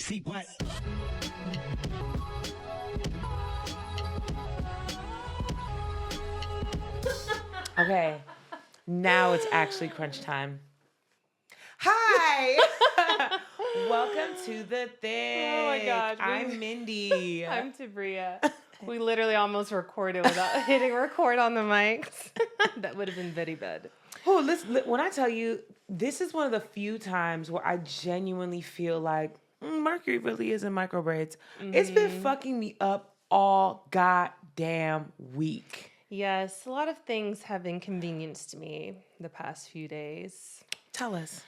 CWatt. Okay, now it's actually crunch time. Hi! Welcome to the thing. Oh my gosh. I'm Mindy. I'm Tabria. We literally almost recorded without hitting record on the mics. That would have been very bad. Oh, listen, when I tell you, this is one of the few times where I genuinely feel like Mercury really is in micro braids. Mm-hmm. It's been fucking me up all goddamn week. Yes, a lot of things have inconvenienced me the past few days. Tell us.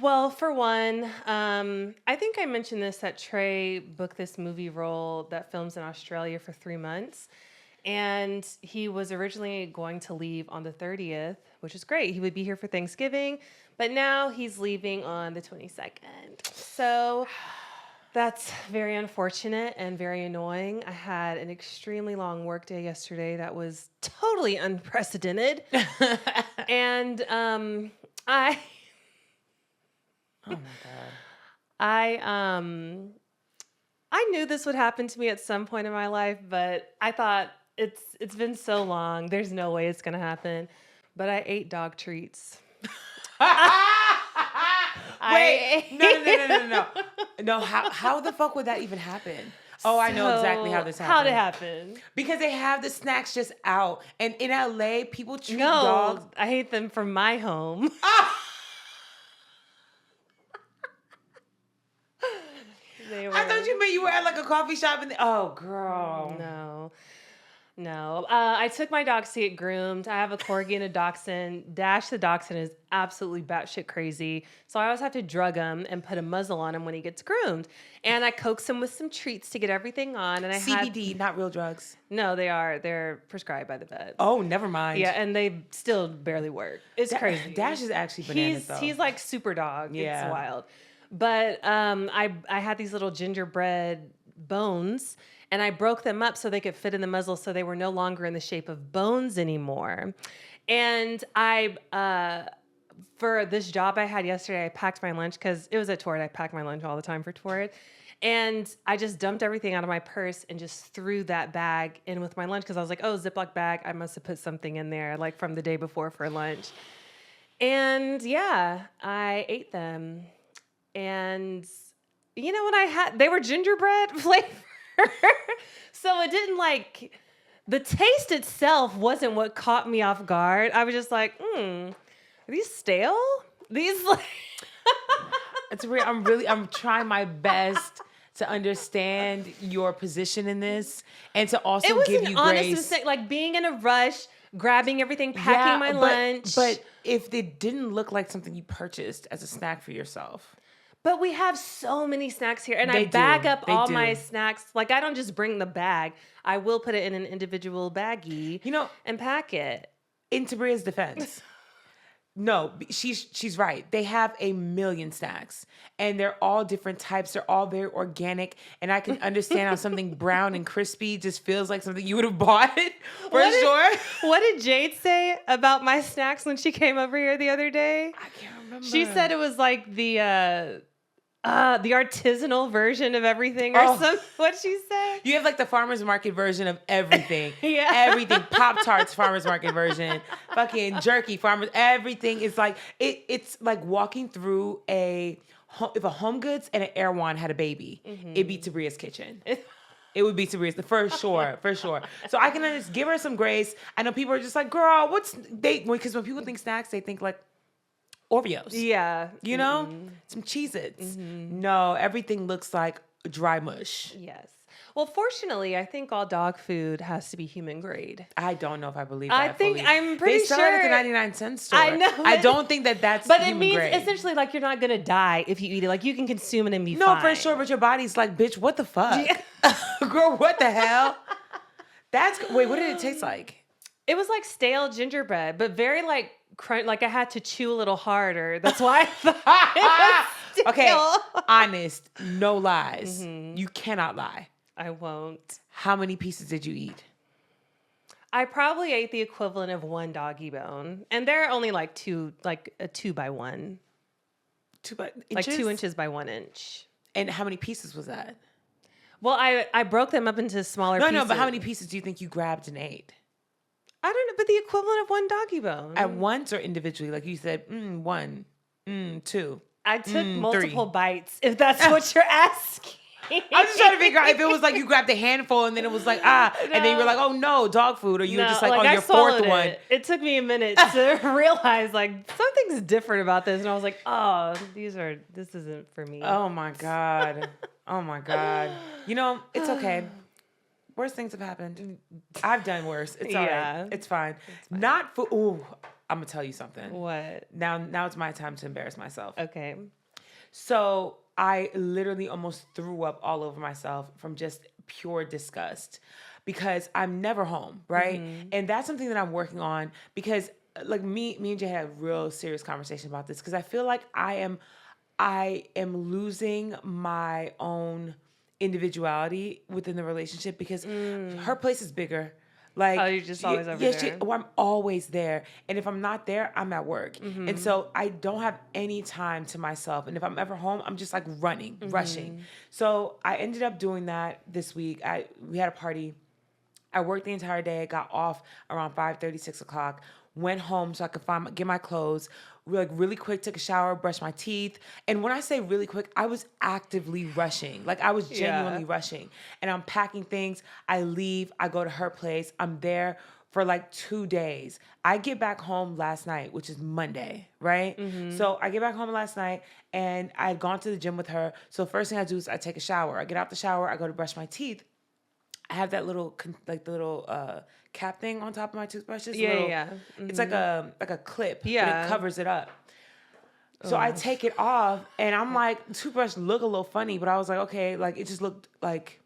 Well, for one, I think I mentioned this, that Trey booked this movie role that films in Australia for 3 months. And he was originally going to leave on the 30th, which is great. He would be here for Thanksgiving, but now he's leaving on the 22nd. So that's very unfortunate and very annoying. I had an extremely long work day yesterday that was totally unprecedented. And I Oh my God. I knew this would happen to me at some point in my life, but I thought it's been so long. There's no way it's gonna happen. But I ate dog treats. Wait, no. No, how the fuck would that even happen? Oh, I know exactly how this happened. How'd it happen? Because they have the snacks just out. And in LA, people treat dogs. I hate them from my home. I thought you meant you were at like a coffee shop and oh, girl. No. I took my dogs to get groomed. I have a corgi and a dachshund. Dash the dachshund is absolutely batshit crazy. So I always have to drug him and put a muzzle on him when he gets groomed. And I coax him with some treats to get everything on. And CBD, not real drugs. No, they are. They're prescribed by the vet. Oh, never mind. Yeah, and they still barely work. It's crazy. Dash is actually bananas, though. He's like super dog. Yeah. It's wild. But I had these little gingerbread bones, and I broke them up so they could fit in the muzzle, so they were no longer in the shape of bones anymore. And for this job I had yesterday, I packed my lunch because it was at Torrid. I packed my lunch all the time for Torrid. And I just dumped everything out of my purse and just threw that bag in with my lunch because I was like, oh, Ziploc bag. I must have put something in there like from the day before for lunch. And yeah, I ate them. And you know what they were gingerbread flavor. So it didn't the taste itself wasn't what caught me off guard. I was just like, are these stale? These It's real. I'm trying my best to understand your position in this and to also give you grace. It was an honest mistake, like being in a rush, grabbing everything, packing my lunch. But if it didn't look like something you purchased as a snack for yourself. But we have so many snacks here, and I bag up all my snacks. Like, I don't just bring the bag. I will put it in an individual baggie, and pack it. In Tabria's defense, no, she's right. They have a million snacks, and they're all different types. They're all very organic, and I can understand how something brown and crispy just feels like something you would have bought for sure. What did Jade say about my snacks when she came over here the other day? I can't remember. She said it was like the artisanal version of everything or something. What'd she say? You have like the farmer's market version of everything. Yeah. Everything. Pop-Tarts farmer's market version. Fucking jerky everything is like, it's like walking through if a Home Goods and an Erewhon had a baby, it'd be Tabria's kitchen. It would be Tabria's, for sure. So I can just give her some grace. I know people are just like, girl, because when people think snacks, they think like, Oreos. Yeah. You know? Some Cheez-Its. No, everything looks like dry mush. Yes. Well, fortunately, I think all dog food has to be human grade. I don't know if I believe that. I'm pretty they sell sure. it at the 99-cent store. I know. I don't think that's but human it means grade. essentially like you're not going to die if you eat it. Like you can consume it and be fine. No, for sure. But your body's like, bitch, what the fuck? Girl, what the hell? Wait, what did it taste like? It was like stale gingerbread, but very like crunch. Like I had to chew a little harder. That's why I thought it was stale. Okay, honest, no lies. You cannot lie. I won't. How many pieces did you eat? I probably ate the equivalent of one doggy bone, and they're only like a 2 by 1. 2 inches? Like 2 inches by 1 inch. And how many pieces was that? Well, I broke them up into smaller pieces. No, but how many pieces do you think you grabbed and ate? I don't know, but the equivalent of one doggy bone. At once or individually? Like you said, 1, 2. I took 3. multiple bites, if that's what you're asking. I was just trying to figure out if it was like you grabbed a handful and then it was like, and then you were like, oh no, dog food. Or you were just like on your fourth one. It took me a minute to realize like something's different about this. And I was like, oh, this isn't for me. Oh my God. Oh my God. You know, it's okay. Worse things have happened. I've done worse. It's all right. It's fine. Not for, I'm going to tell you something. What? Now it's my time to embarrass myself. Okay. So I literally almost threw up all over myself from just pure disgust because I'm never home, right? Mm-hmm. And that's something that I'm working on because like me and Jay had a real serious conversation about this because I feel like I am losing my own individuality within the relationship because her place is bigger. Like, you're just always over there. I'm always there. And if I'm not there, I'm at work. Mm-hmm. And so I don't have any time to myself. And if I'm ever home, I'm just like rushing. So I ended up doing that this week. We had a party. I worked the entire day. I got off around 5:30, 6 o'clock. Went home so I could get my clothes. Really quick, took a shower, brushed my teeth. And when I say really quick, I was actively rushing. Like I was genuinely rushing. And I'm packing things. I leave. I go to her place. I'm there for like 2 days. I get back home last night, which is Monday, right? Mm-hmm. So I get back home last night and I had gone to the gym with her. So first thing I do is I take a shower. I get out the shower. I go to brush my teeth. I have that little cap thing on top of my toothbrushes. Mm-hmm. It's like a clip. Yeah. But it covers it up. So I take it off and I'm like, the toothbrush look a little funny, but I was like, okay, like it just looked like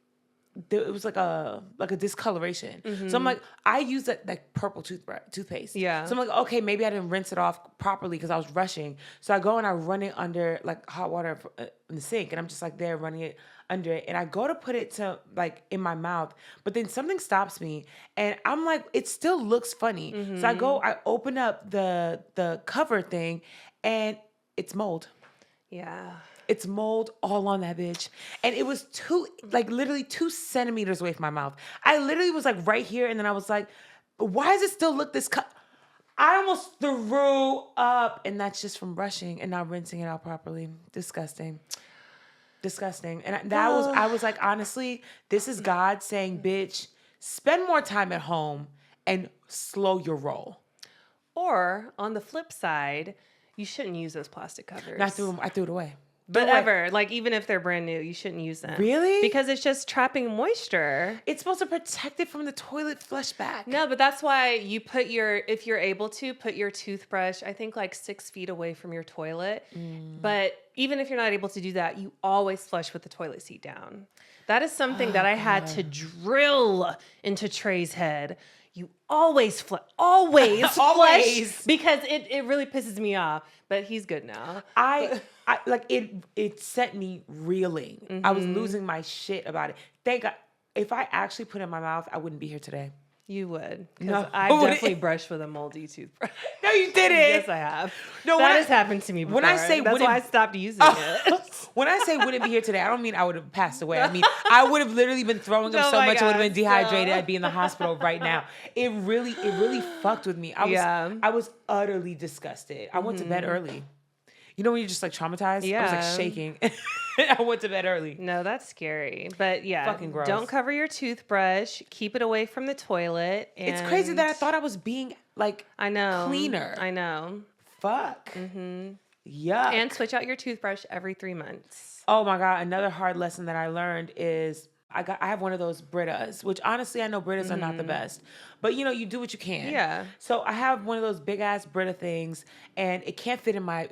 it was like a discoloration. Mm-hmm. So I'm like, I use that purple toothpaste. Yeah. So I'm like, okay, maybe I didn't rinse it off properly because I was rushing. So I go and I run it under like hot water in the sink, and I'm just like there running it under it, and I go to put it to like in my mouth, but then something stops me, and I'm like, it still looks funny. Mm-hmm. So I open up the cover thing, and it's mold. Yeah. It's mold all on that bitch. And it was literally 2 centimeters away from my mouth. I literally was like right here. And then I was like, why does it still look this I almost threw up. And that's just from brushing and not rinsing it out properly. Disgusting. And I was like, honestly, this is God saying, bitch, spend more time at home and slow your roll. Or on the flip side, you shouldn't use those plastic covers. I threw it away. But ever, like even if they're brand new, you shouldn't use them. Really? Because it's just trapping moisture. It's supposed to protect it from the toilet flush back. No, but that's why you put if you're able to, put your toothbrush, I think like 6 feet away from your toilet. But even if you're not able to do that, you always flush with the toilet seat down. That is something that I had to drill into Trey's head. You always flush, always, because it really pisses me off. But he's good now. I like it set me reeling. Mm-hmm. I was losing my shit about it. Thank God. If I actually put it in my mouth, I wouldn't be here today. You would. Because I definitely brushed with a moldy toothbrush. No, you didn't. Yes, I have. No, that has happened to me before. When I say that's why I stopped using it. When I say wouldn't be here today, I don't mean I would have passed away. I mean, I would have literally been throwing up so much. I would have been dehydrated. I'd be in the hospital right now. It really fucked with me. I was utterly disgusted. I went to bed early. You know when you're just like traumatized? Yeah. I was like shaking. I went to bed early. No, that's scary. But yeah, fucking gross. Don't cover your toothbrush. Keep it away from the toilet. It's crazy that I thought I was being like cleaner. I know. Fuck. Mm-hmm. Yuck. And switch out your toothbrush every 3 months. Oh my God. Another hard lesson that I learned is I have one of those Britas, which honestly I know Britas are not the best, but you do what you can. Yeah. So I have one of those big ass Brita things, and it can't fit in my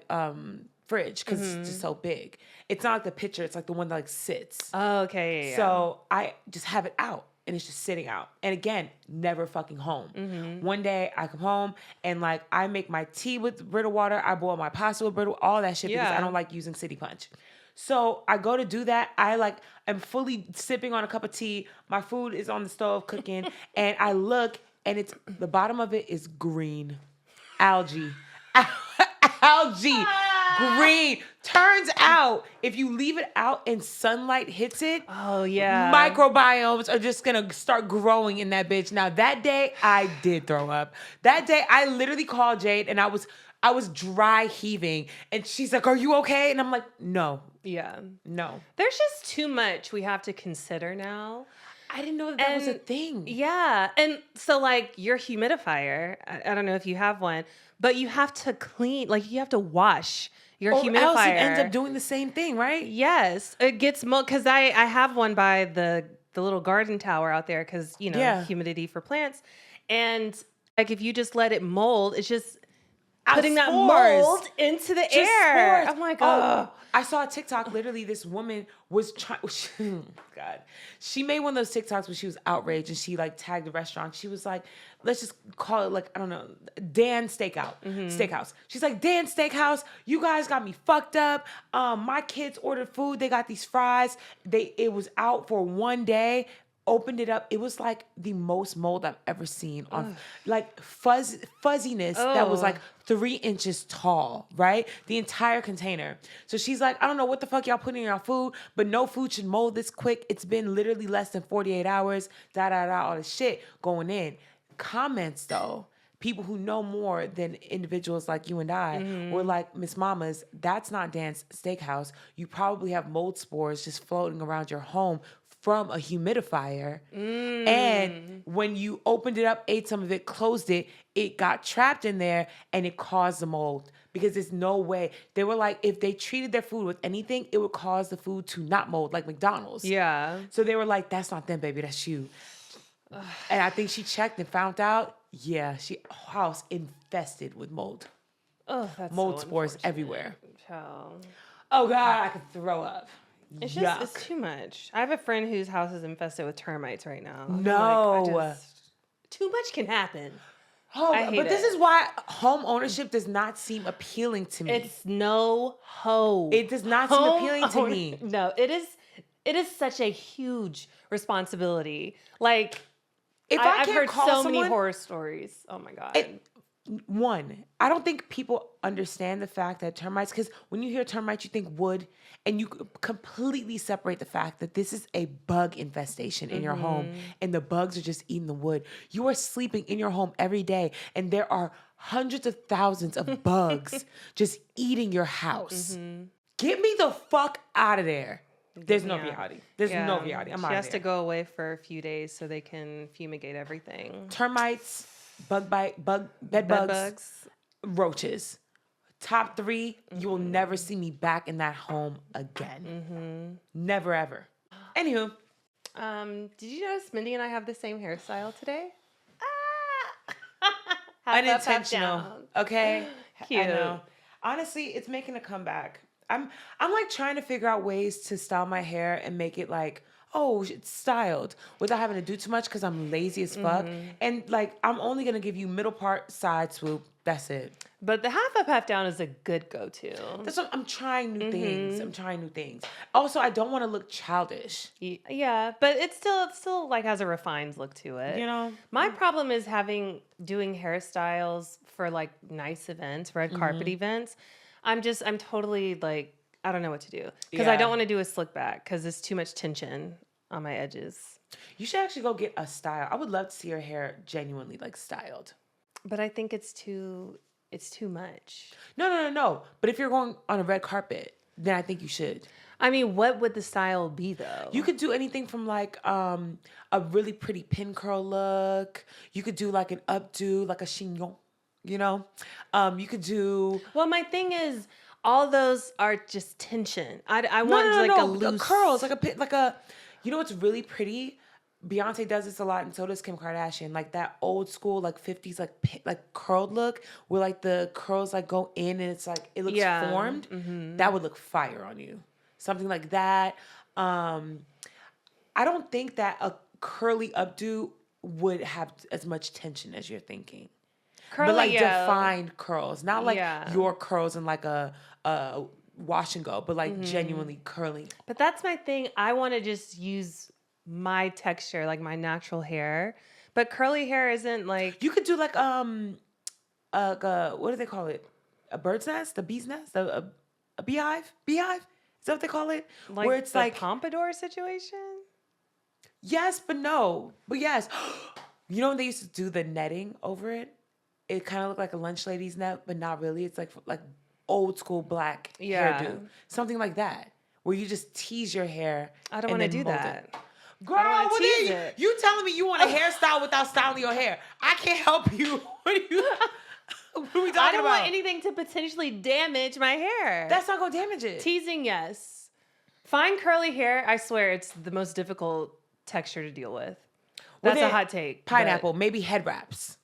fridge because it's just so big. It's not like the pitcher; it's like the one that like sits. Oh, okay. Yeah. So I just have it out, and it's just sitting out. And again, never fucking home. Mm-hmm. One day I come home and like I make my tea with Brita water. I boil my pasta with Brita, all that shit because I don't like using City Punch. So I go to do that. I'm fully sipping on a cup of tea. My food is on the stove cooking. And I look and the bottom of it is green. Algae. Algae. green. Turns out, if you leave it out and sunlight hits it, Oh, yeah. microbiomes are just gonna start growing in that bitch. Now, that day, I did throw up. That day, I literally called Jade and I was dry heaving. And she's like, "Are you okay?" And I'm like, "No, Yeah. no." There's just too much we have to consider now. I didn't know that was a thing. Yeah. And so, like, your humidifier, I don't know if you have one, but you have to clean, like, you have to wash your humidifier. Else it ends up doing the same thing, right? Yes. It gets mold, because I have one by the little garden tower out there, because, humidity for plants. And, like, if you just let it mold, it's just putting that mold into the air. Spores. I'm like, oh. I saw a TikTok. Literally, this woman was trying. God, she made one of those TikToks where she was outraged and she like tagged the restaurant. She was like, let's just call it like, I don't know, Dan Steakhouse. She's like, Dan Steakhouse, you guys got me fucked up. My kids ordered food. They got these fries. It was out for one day. Opened it up. It was like the most mold I've ever seen on like fuzziness that was like 3 inches tall, right? The entire container. So she's like, I don't know what the fuck y'all putting in your food, but no food should mold this quick. It's been literally less than 48 hours, all this shit going in. Comments though, people who know more than individuals like you and I were like, Miss Mamas, that's not Dan's Steakhouse. You probably have mold spores just floating around your home from a humidifier. And when you opened it up, ate some of it, closed it, it got trapped in there and it caused the mold. Because there's no way. They were like, if they treated their food with anything, it would cause the food to not mold, like McDonald's. Yeah. So they were like, that's not them, baby, that's you. And I think she checked and found out, house infested with mold. Oh, that's mold so spores everywhere. Child. Oh God, I could throw up. It's just, it's too much. I have a friend whose house is infested with termites right now. No. Too much can happen. Oh, but this is why home ownership does not seem appealing to me. It's no ho. It does not seem appealing to me. No, it is such a huge responsibility. Like, I've heard so many horror stories. Oh my God. One, I don't think people understand the fact that termites, because when you hear termites, you think wood, and you completely separate the fact that this is a bug infestation in your home, and the bugs are just eating the wood. You are sleeping in your home every day, and there are hundreds of thousands of bugs just eating your house. Get me the fuck out of there. There's no reality. There's no reality. I'm out of there. She has to go away for a few days so they can fumigate everything. Termites, bed bugs, roaches. Top 3, you will never see me back in that home again. Never, ever. Anywho. Did you notice Mindy and I have the same hairstyle today? Unintentional. Okay? Cute. I know. Honestly, it's making a comeback. I'm like trying to figure out ways to style my hair and make it like, oh, it's styled without having to do too much because I'm lazy as fuck. And like, I'm only going to give you middle part, side swoop. That's it. But the half up, half down is a good go-to. That's what I'm trying new things. I'm trying new things. Also, I don't want to look childish. Yeah, but it still like has a refined look to it. You know? My problem is doing hairstyles for like nice events, red carpet events. I'm totally like, I don't know what to do. Because I don't want to do a slick back because it's too much tension on my edges. You should actually go get a style. I would love to see your hair genuinely like styled. But I think it's too much. No. But if you're going on a red carpet, then I think you should. I mean, what would the style be though? You could do anything from like a really pretty pin curl look. You could do like an updo, like a chignon, you know? You could do... Well, my thing is, all those are just tension. I want a loose... curls, like a... You know what's really pretty? Beyonce does this a lot, and so does Kim Kardashian. Like that old school, like 50s, like curled look, where like the curls like go in and it's like it looks formed. That would look fire on you. Something like that. I don't think that a curly updo would have as much tension as you're thinking. Curly, but like defined curls, not like your curls in like a wash and go, but like genuinely curly. But that's my thing. I want to just use my texture, like my natural hair, but curly hair isn't like... You could do like what do they call it? A bird's nest? A bee's nest? a beehive? Beehive? Is that what they call it? Like where it's the like pompadour situation? yes, but no. But yes. You know when they used to do the netting over it? It kind of looked like a lunch lady's net, but not really. It's like old school black hairdo. Something like that. Where you just tease your hair. I don't want to do that. It. Girl, what tease are it. you telling me you want a hairstyle without styling your hair? I can't help you. What are we talking about? I don't want anything to potentially damage my hair. That's not going to damage it. Teasing, yes. Fine curly hair, I swear it's the most difficult texture to deal with. That's a hot take. Pineapple, maybe head wraps.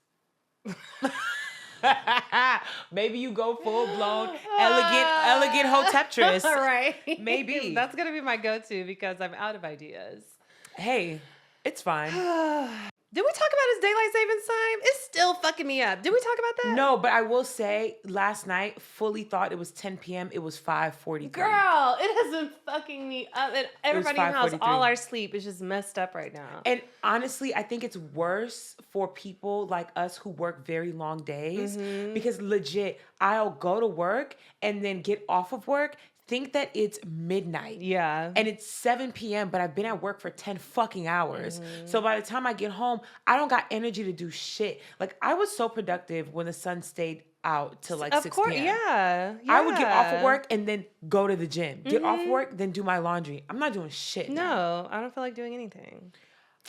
Maybe you go full blown elegant hoteptress. Right. Maybe. That's going to be my go-to because I'm out of ideas. Hey, it's fine. Did we talk about his daylight savings time? It's still fucking me up. Did we talk about that? No, but I will say last night fully thought it was 10 p.m. It was 5:43. Girl, it has been fucking me up. And everybody in the house, all our sleep is just messed up right now. And honestly, I think it's worse for people like us who work very long days because legit, I'll go to work and then get off of work, think that it's midnight. Yeah. And it's 7 p.m., but I've been at work for 10 fucking hours. So by the time I get home, I don't got energy to do shit. Like, I was so productive when the sun stayed out till like 6 p.m. Of course, yeah. I would get off of work and then go to the gym. Get off work, then do my laundry. I'm not doing shit now. No, I don't feel like doing anything.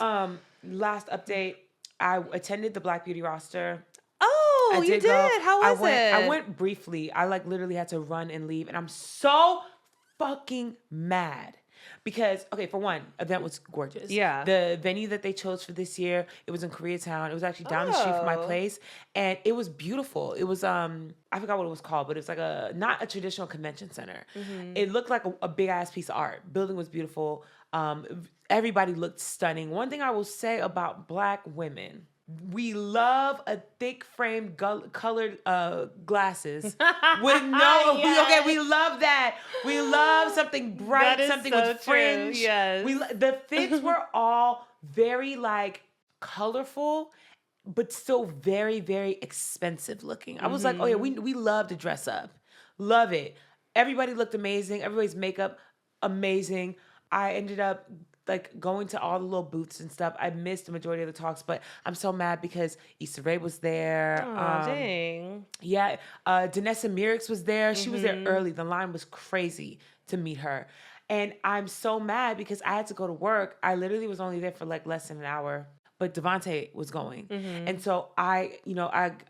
Last update, I attended the Black Beauty roster. Oh, you did? How was it? I went briefly. I like literally had to run and leave. And I'm so fucking mad. Because, okay, for one, event was gorgeous. Yeah. The venue that they chose for this year, it was in Koreatown. It was actually down the street from my place. And it was beautiful. It was, I forgot what it was called, but it was like not a traditional convention center. It looked like a big ass piece of art. Building was beautiful. Everybody looked stunning. One thing I will say about Black women, we love a thick framed colored glasses with no. Yes. We love that. We love something bright, something so with fringe. True. Yes. The fits were all very like colorful, but still very, very expensive looking. I was like, oh yeah, we love to dress up, love it. Everybody looked amazing. Everybody's makeup amazing. I ended up like going to all the little booths and stuff. I missed the majority of the talks, but I'm so mad because Issa Rae was there. Oh, dang. Yeah. Danessa Myricks was there. She was there early. The line was crazy to meet her. And I'm so mad because I had to go to work. I literally was only there for like less than an hour. But Devontae was going. And so I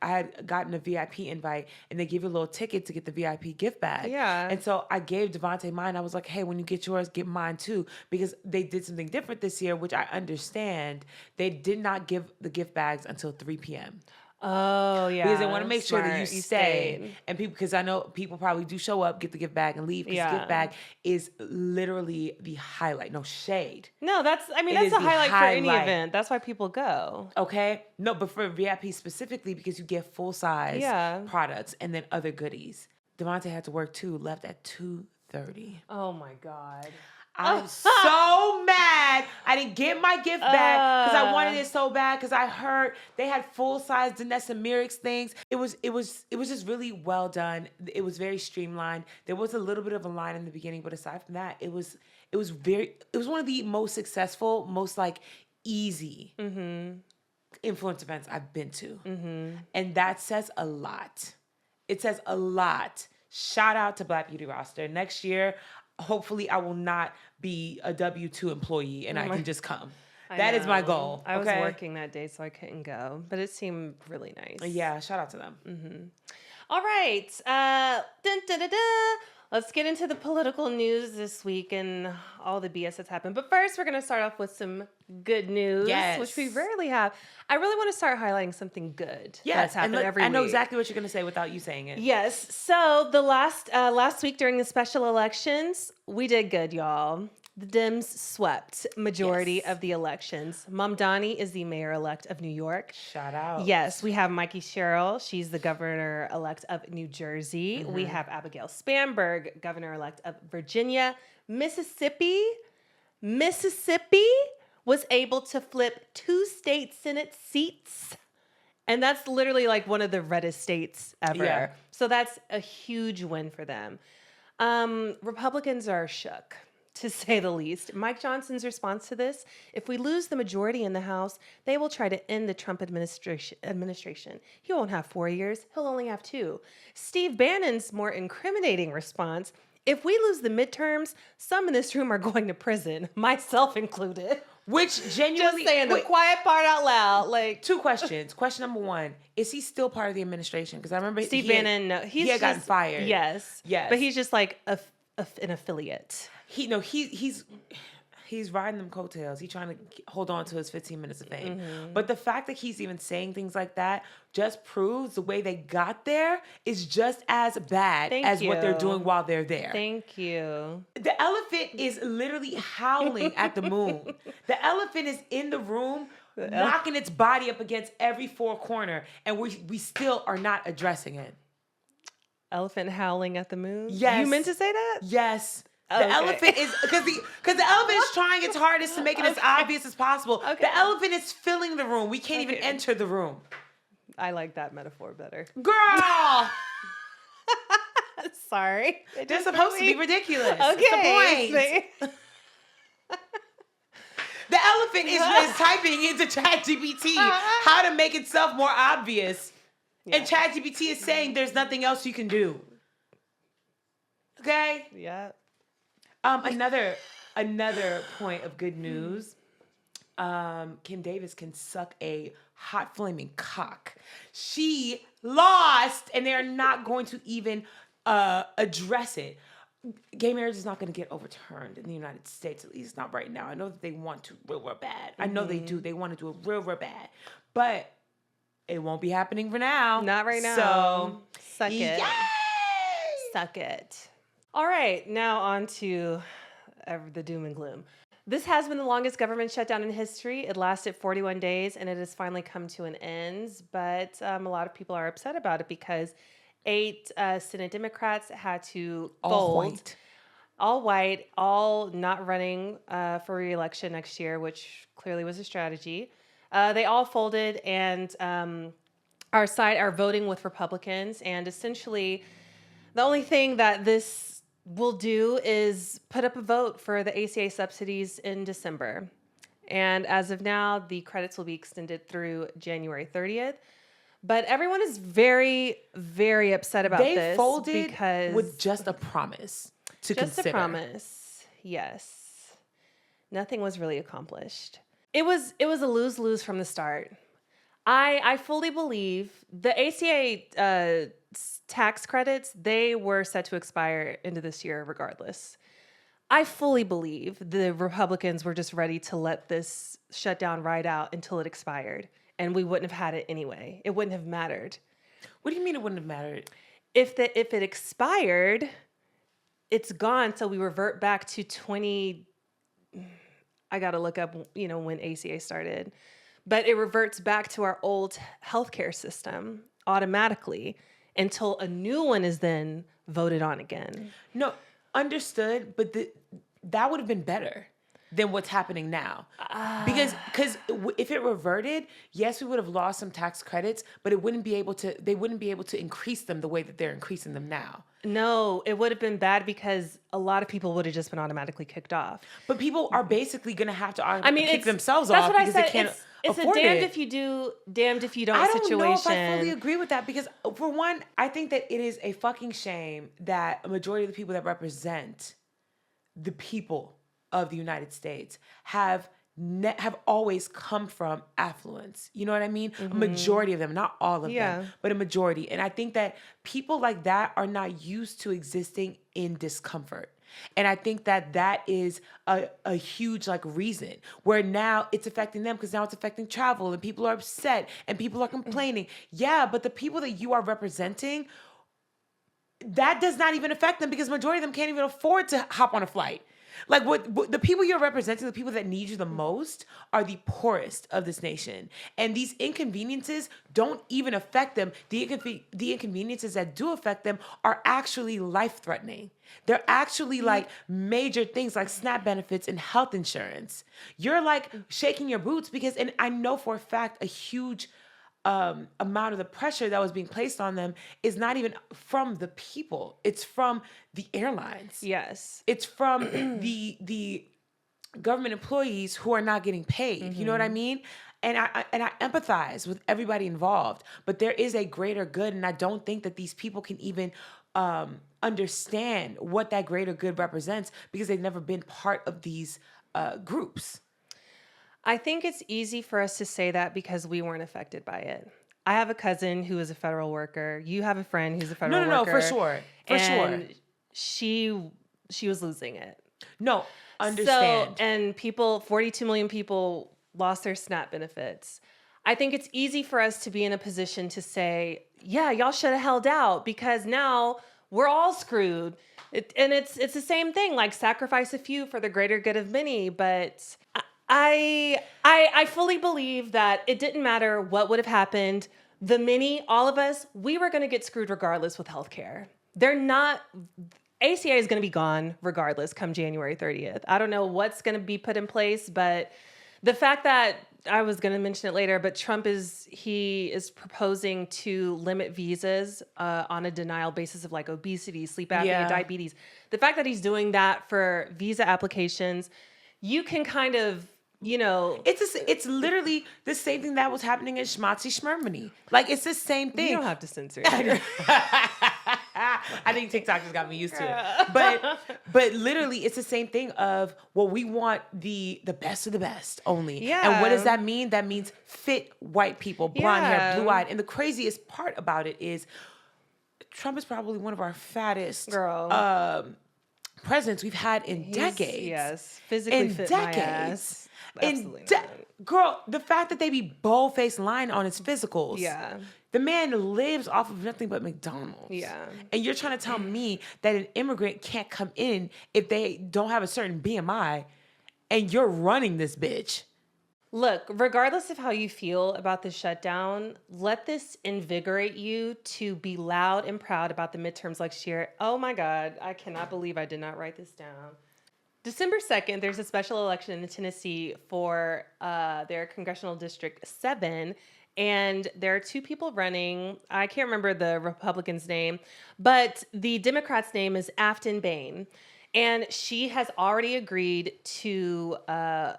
had gotten a VIP invite and they give you a little ticket to get the VIP gift bag. Yeah. And so I gave Devontae mine. I was like, hey, when you get yours, get mine too. Because they did something different this year, which I understand. They did not give the gift bags until 3 p.m. Oh, yeah. Because they want to make sure that you stay. stayed. And people, because I know people probably do show up, get the gift bag and leave. Because the gift bag is literally the highlight. No shade. No, that's a highlight for any event. That's why people go. Okay? No, but for VIP specifically because you get full size products and then other goodies. Devontae had to work too, left at 2:30. Oh my God. I'm so mad. I didn't get my gift back because I wanted it so bad because I heard they had full-size Danessa Myricks things. It was just really well done. It was very streamlined. There was a little bit of a line in the beginning, but aside from that, it was one of the most successful, most like easy influence events I've been to. And that says a lot. It says a lot. Shout out to Black Beauty Roster. Next year, hopefully I will not be a W-2 employee and I can just come. That is my goal. I was working that day, so I couldn't go, but it seemed really nice. Yeah, shout out to them. All right. Let's get into the political news this week and all the BS that's happened. But first, we're going to start off with some good news, which we rarely have. I really want to start highlighting something good that's happened every week. I know exactly what you're going to say without you saying it. Yes. So the last week during the special elections, we did good, y'all. The Dems swept majority of the elections. Mamdani is the mayor-elect of New York. Shout out. Yes, we have Mikey Sherrill. She's the governor-elect of New Jersey. We have Abigail Spanberg, governor-elect of Virginia. Mississippi was able to flip 2 state Senate seats. And that's literally like one of the reddest states ever. Yeah. So that's a huge win for them. Republicans are shook, to say the least. Mike Johnson's response to this: if we lose the majority in the House, they will try to end the Trump administration. He won't have 4 years. He'll only have 2. Steve Bannon's more incriminating response: if we lose the midterms, some in this room are going to prison, myself included. Which genuinely... Just saying the quiet part out loud. Like, 2 questions. Question number 1, is he still part of the administration? Because I remember Steve Bannon, no, he had gotten fired. Yes. Yes. But he's just like an affiliate. He's riding them coattails. He's trying to hold on to his 15 minutes of fame. But the fact that he's even saying things like that just proves the way they got there is just as bad as what they're doing while they're there. Thank you. The elephant is literally howling at the moon. The elephant is in the room, knocking its body up against every 4 corner, and we still are not addressing it. Elephant howling at the moon? Yes. You meant to say that? Yes. The elephant is, because the elephant is trying its hardest to make it as obvious as possible. Okay. The elephant is filling the room. We can't even enter the room. I like that metaphor better. Girl! Sorry. They're supposed to be ridiculous. Okay. That's the point. The elephant is typing into ChatGPT how to make itself more obvious. Yeah. And ChatGPT is saying there's nothing else you can do. Okay? Yeah. Another point of good news. Kim Davis can suck a hot flaming cock. She lost, and they're not going to even address it. Gay marriage is not going to get overturned in the United States, at least not right now. I know that they want to real bad. I know they do. They want to do it real bad. But it won't be happening for now. Not right now. So, suck it. Yay! Suck it. All right, now on to the doom and gloom. This has been the longest government shutdown in history. It lasted 41 days, and it has finally come to an end. But a lot of people are upset about it because 8 Senate Democrats had to fold. All white, all not running for re-election next year, which clearly was a strategy. They all folded and are voting with Republicans. And essentially, the only thing that this will do is put up a vote for the ACA subsidies in December. And as of now, the credits will be extended through January 30th. But everyone is very, very upset about this. They folded because with just a promise to consider. Just a promise, yes. Nothing was really accomplished. It was a lose-lose from the start. I fully believe the ACA tax credits, they were set to expire into this year regardless. I fully believe the Republicans were just ready to let this shutdown ride out until it expired, and we wouldn't have had it anyway. It wouldn't have mattered. What do you mean it wouldn't have mattered? If it expired, it's gone, so we revert back to I got to look up, when ACA started. But it reverts back to our old healthcare system automatically until a new one is then voted on again. No, understood, but that would have been better than what's happening now. Because if it reverted, yes, we would have lost some tax credits, but they wouldn't be able to increase them the way that they're increasing them now. No, it would have been bad because a lot of people would have just been automatically kicked off. But people are basically going to have to kick themselves off because they can't it's afford a damned it. if you do, damned if you don't situation. I don't know if I fully agree with that because, for one, I think that it is a fucking shame that a majority of the people that represent the people of the United States have always come from affluence. You know what I mean? Mm-hmm. A majority of them, not all of them, but a majority. And I think that people like that are not used to existing in discomfort. And I think that is a huge reason where now it's affecting them because now it's affecting travel and people are upset and people are complaining. Yeah, but the people that you are representing, that does not even affect them because majority of them can't even afford to hop on a flight. What the people you're representing, the people that need you the most, are the poorest of this nation. And these inconveniences don't even affect them. The inconveniences that do affect them are actually life-threatening. They're actually major things like SNAP benefits and health insurance. You're shaking your boots because, and I know for a fact, a huge amount of the pressure that was being placed on them is not even from the people. It's from the airlines. Yes. It's from the government employees who are not getting paid. You know what I mean? And I empathize with everybody involved, but there is a greater good, and I don't think that these people can even understand what that greater good represents because they've never been part of these groups. I think it's easy for us to say that because we weren't affected by it. I have a cousin who is a federal worker. You have a friend who's a federal worker. No, for sure. For sure. She was losing it. No, understand. So, and 42 million people lost their SNAP benefits. I think it's easy for us to be in a position to say, yeah, y'all should have held out because now we're all screwed. And it's the same thing, like sacrifice a few for the greater good of many. But I fully believe that it didn't matter what would have happened. The many, all of us, we were going to get screwed regardless with healthcare. ACA is going to be gone regardless come January 30th. I don't know what's going to be put in place, but the fact that I was going to mention it later, but Trump is proposing to limit visas on a denial basis of like obesity, sleep apnea, diabetes. The fact that he's doing that for visa applications, you can kind of, it's literally the same thing that was happening in Schmatzy Schmermany. Like, it's the same thing. You don't have to censor it. I think TikTok just got me used to it. But literally, it's the same thing of, well, we want the best of the best only. Yeah. And what does that mean? That means fit white people, blonde hair, blue-eyed. And the craziest part about it is Trump is probably one of our fattest presidents we've had in decades. Yes, physically fit my ass. Girl, the fact that they be bold-faced lying on his physicals. Yeah. The man lives off of nothing but McDonald's. Yeah. And you're trying to tell me that an immigrant can't come in if they don't have a certain BMI, and you're running this bitch. Look, regardless of how you feel about the shutdown, let this invigorate you to be loud and proud about the midterms next year. Oh my God, I cannot believe I did not write this down. December 2nd, there's a special election in Tennessee for their Congressional District 7. And there are two people running. I can't remember the Republican's name, but the Democrat's name is Afton Bain. And she has already agreed to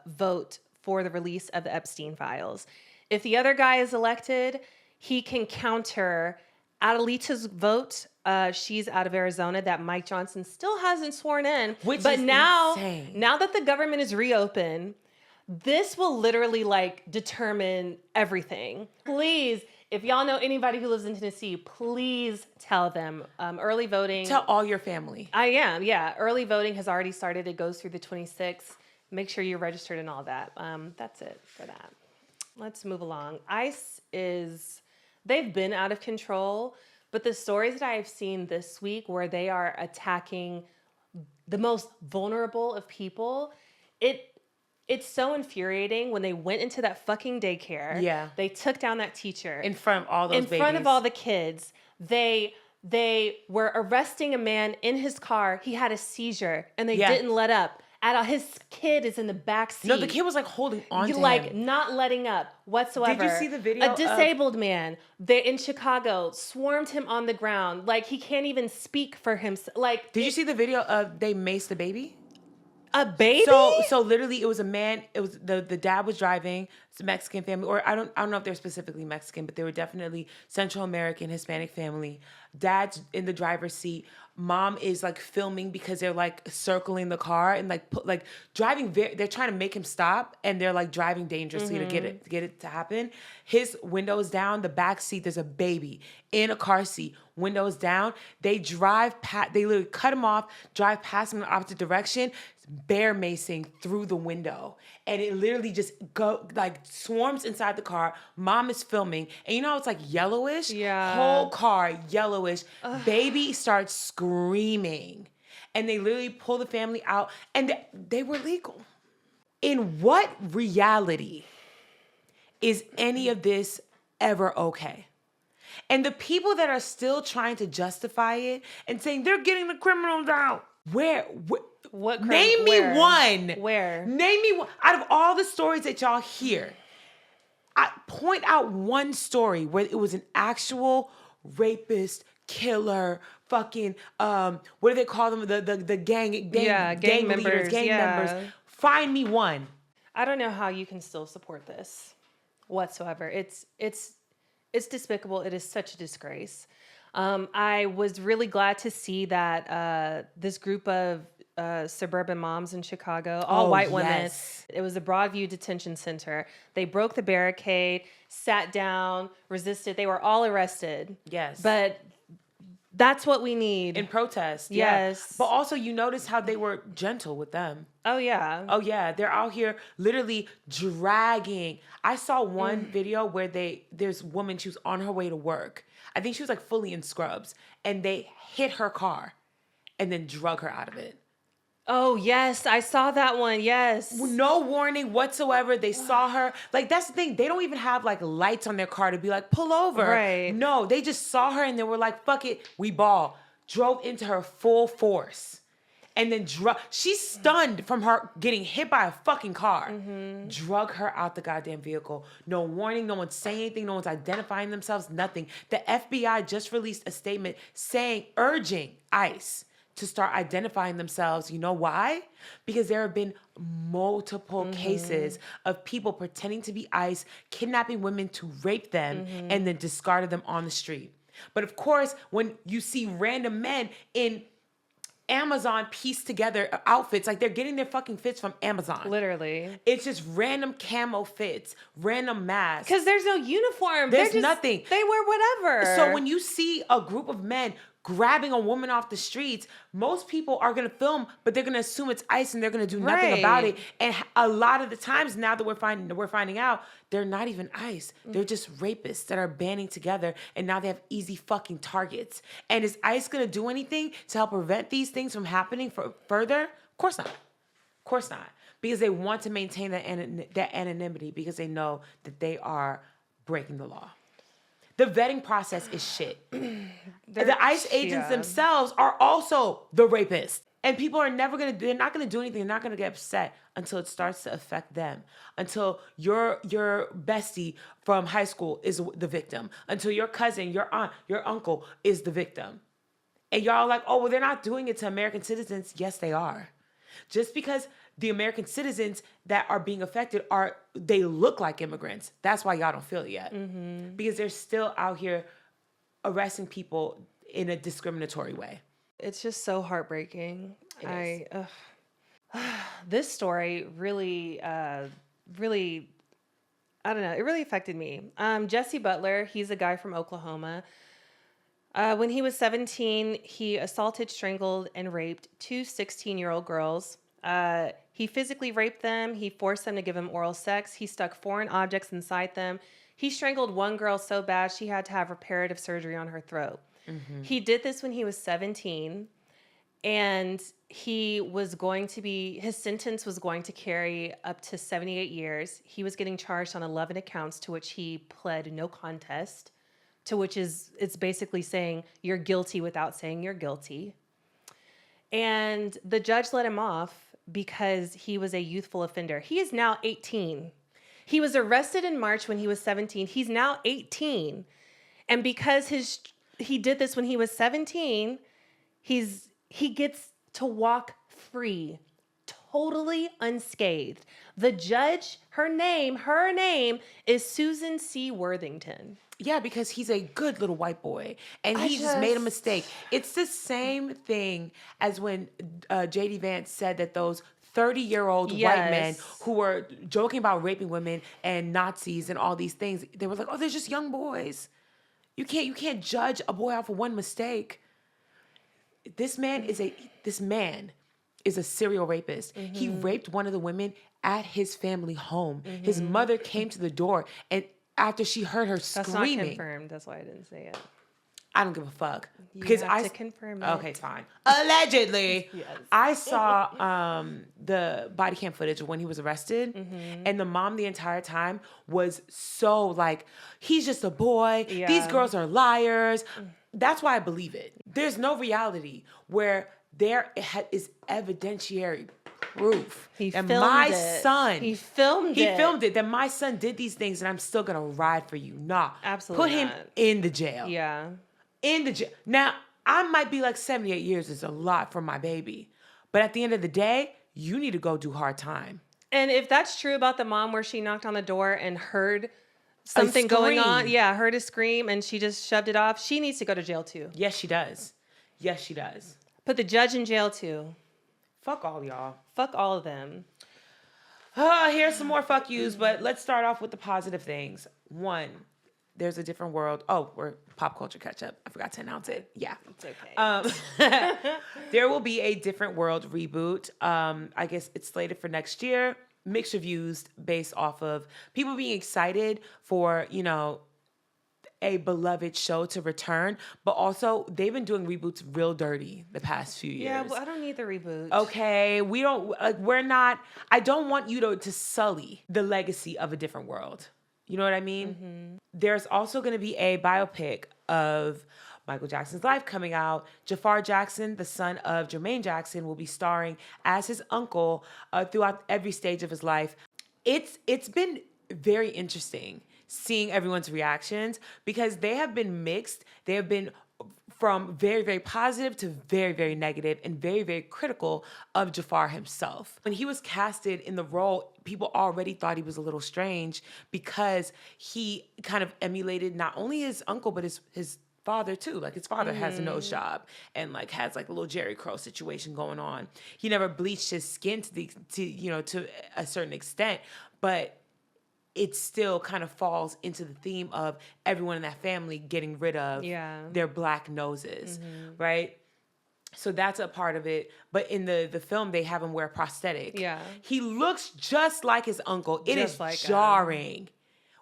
vote for the release of the Epstein files. If the other guy is elected, he can counter Adelita's vote. She's out of Arizona that Mike Johnson still hasn't sworn in. But now that the government is reopened, this will literally determine everything. Please, if y'all know anybody who lives in Tennessee, please tell them. Early voting. Tell all your family. I am, yeah. Early voting has already started. It goes through the 26th. Make sure you're registered and all that. That's it for that. Let's move along. ICE they've been out of control, but the stories that I've seen this week where they are attacking the most vulnerable of people, it's so infuriating. When they went into that fucking daycare, they took down that teacher in front of all those babies. In front of all the kids. They were arresting a man in his car. He had a seizure and they didn't let up. His kid is in the back seat. No, the kid was holding on to him. Not letting up whatsoever. Did you see the video? A disabled man in Chicago swarmed him on the ground. He can't even speak for himself. Did you see the video of they maced the baby? A baby? So literally it was a man, it was the dad was driving, it's a Mexican family, or I don't know if they're specifically Mexican, but they were definitely Central American, Hispanic family. Dad's in the driver's seat. Mom is filming because they're circling the car and driving they're trying to make him stop, and they're driving dangerously to get it to happen. His windows down, the back seat, there's a baby in a car seat, windows down. They drive past, they literally cut him off, drive past him in the opposite direction, bear macing through the window. And it literally just swarms inside the car. Mom is filming. And you know, it's yellowish. Yeah. Whole car yellowish. Ugh. Baby starts screaming. And they literally pull the family out. And they were legal. In what reality is any of this ever okay? And the people that are still trying to justify it and saying they're getting the criminals out. Name me one. Where? Name me one. Out of all the stories that y'all hear, point out one story where it was an actual rapist, killer, fucking what do they call them? The gang members, leaders, gang members. Find me one. I don't know how you can still support this whatsoever. It's despicable. It is such a disgrace. I was really glad to see that this group of suburban moms in Chicago, all white women. It was a Broadview Detention Center. They broke the barricade, sat down, resisted. They were all arrested. Yes. But that's what we need. In protest. Yes. Yeah. But also you notice how they were gentle with them. Oh, yeah. Oh, yeah. They're out here literally dragging. I saw one video where there's a woman, she was on her way to work. I think she was like fully in scrubs. And they hit her car and then drug her out of it. Oh, yes. I saw that one. Yes. No warning whatsoever. They saw her. Like, that's the thing. They don't even have, like, lights on their car to be like, pull over. Right. No, they just saw her and they were like, fuck it. We ball. Drove into her full force. And then she's stunned from her getting hit by a fucking car. Drug her out the goddamn vehicle. No warning. No one's saying anything. No one's identifying themselves. Nothing. The FBI just released a statement urging ICE to start identifying themselves. You know why? Because there have been multiple cases of people pretending to be ICE, kidnapping women to rape them, and then discarded them on the street. But of course, when you see random men in Amazon pieced together outfits, like they're getting their fucking fits from Amazon. Literally. It's just random camo fits, random masks. Because there's no uniform. There's nothing. They wear whatever. So when you see a group of men grabbing a woman off the streets, most people are going to film, but they're going to assume it's ICE and they're going to do nothing about it. And a lot of the times now that we're finding out, they're not even ICE. They're just rapists that are banding together, and now they have easy fucking targets. And is ICE going to do anything to help prevent these things from happening further? Of course not. Of course not. Because they want to maintain that anonymity because they know that they are breaking the law. The vetting process is shit. The ICE agents themselves are also the rapists. And people are they're not gonna do anything. They're not gonna get upset until it starts to affect them. Until your bestie from high school is the victim. Until your cousin, your aunt, your uncle is the victim. And y'all are like, oh, well, they're not doing it to American citizens. Yes, they are. Just because the American citizens that are being affected they look like immigrants. That's why y'all don't feel it yet. Because they're still out here arresting people in a discriminatory way. It's just so heartbreaking. This story really, I don't know, it really affected me. Jesse Butler, he's a guy from Oklahoma. When he was 17, he assaulted, strangled, and raped two 16-year-old girls. He physically raped them. He forced them to give him oral sex. He stuck foreign objects inside them. He strangled one girl so bad she had to have reparative surgery on her throat. He did this when he was 17, and his sentence was going to carry up to 78 years. He was getting charged on 11 accounts to which he pled no contest, to which it's basically saying you're guilty without saying you're guilty. And the judge let him off because he was a youthful offender. He is now 18. He was arrested in March when he was 17. He's now 18. And because he did this when he was 17, he gets to walk free, totally unscathed. The judge, her name is Susan C. Worthington. Yeah, because he's a good little white boy, and he just made a mistake. It's the same thing as when J.D. Vance said that those 30-year-old white men who were joking about raping women and Nazis and all these things, they were like, oh, they're just young boys. You can't judge a boy off of one mistake. This man is a serial rapist. He raped one of the women at his family home. His mother came to the door, and after she heard her screaming. That's not confirmed. That's why I didn't say it. I don't give a fuck. You have to confirm it. Okay, fine. Allegedly. Yes. I saw the body cam footage of when he was arrested, and the mom the entire time was so like, he's just a boy. Yeah. These girls are liars. That's why I believe it. There's no reality where there is evidentiary proof He that filmed my it. son. He filmed it. That my son did these things and I'm still gonna ride for you. Nah. Absolutely Put him not. in the jail. Yeah. In the jail. Now, I might be like 78 years is a lot for my baby. But at the end of the day, you need to go do hard time. And if that's true about the mom where she knocked on the door and heard something going on, heard a scream and she just shoved it off, she needs to go to jail too. Yes, she does. Yes, she does. Put the judge in jail too. Fuck all y'all. Fuck all of them. Here's some more fuck yous, but let's start off with the positive things. One, there's a different world. Oh, we're pop culture catch up. I forgot to announce it. Yeah. It's okay. There will be a different world reboot. I guess it's slated for next year. Mixed reviews based off of people being excited for, you know, a beloved show to return, but also they've been doing reboots real dirty the past few years. Yeah, well, I don't need the reboot. Okay, we don't, like, we're not, I don't want you to sully the legacy of a different world. You know what I mean? Mm-hmm. There's also going to be a biopic of Michael Jackson's life coming out. Jafar Jackson, the son of Jermaine Jackson, will be starring as his uncle throughout every stage of his life. It's been very interesting seeing everyone's reactions because they have been mixed. They have been from very, very positive to very, very negative and very, very critical of Jafar himself. When he was casted in the role, people already thought he was a little strange because he kind of emulated not only his uncle, but his father too. Like his father has a nose job and like has like a little Jerry Crow situation going on. He never bleached his skin to a certain extent, but it still kind of falls into the theme of everyone in that family getting rid of their black noses, right? So that's a part of it. But in the film, they have him wear a prosthetic. Yeah. He looks just like his uncle. It is like jarring.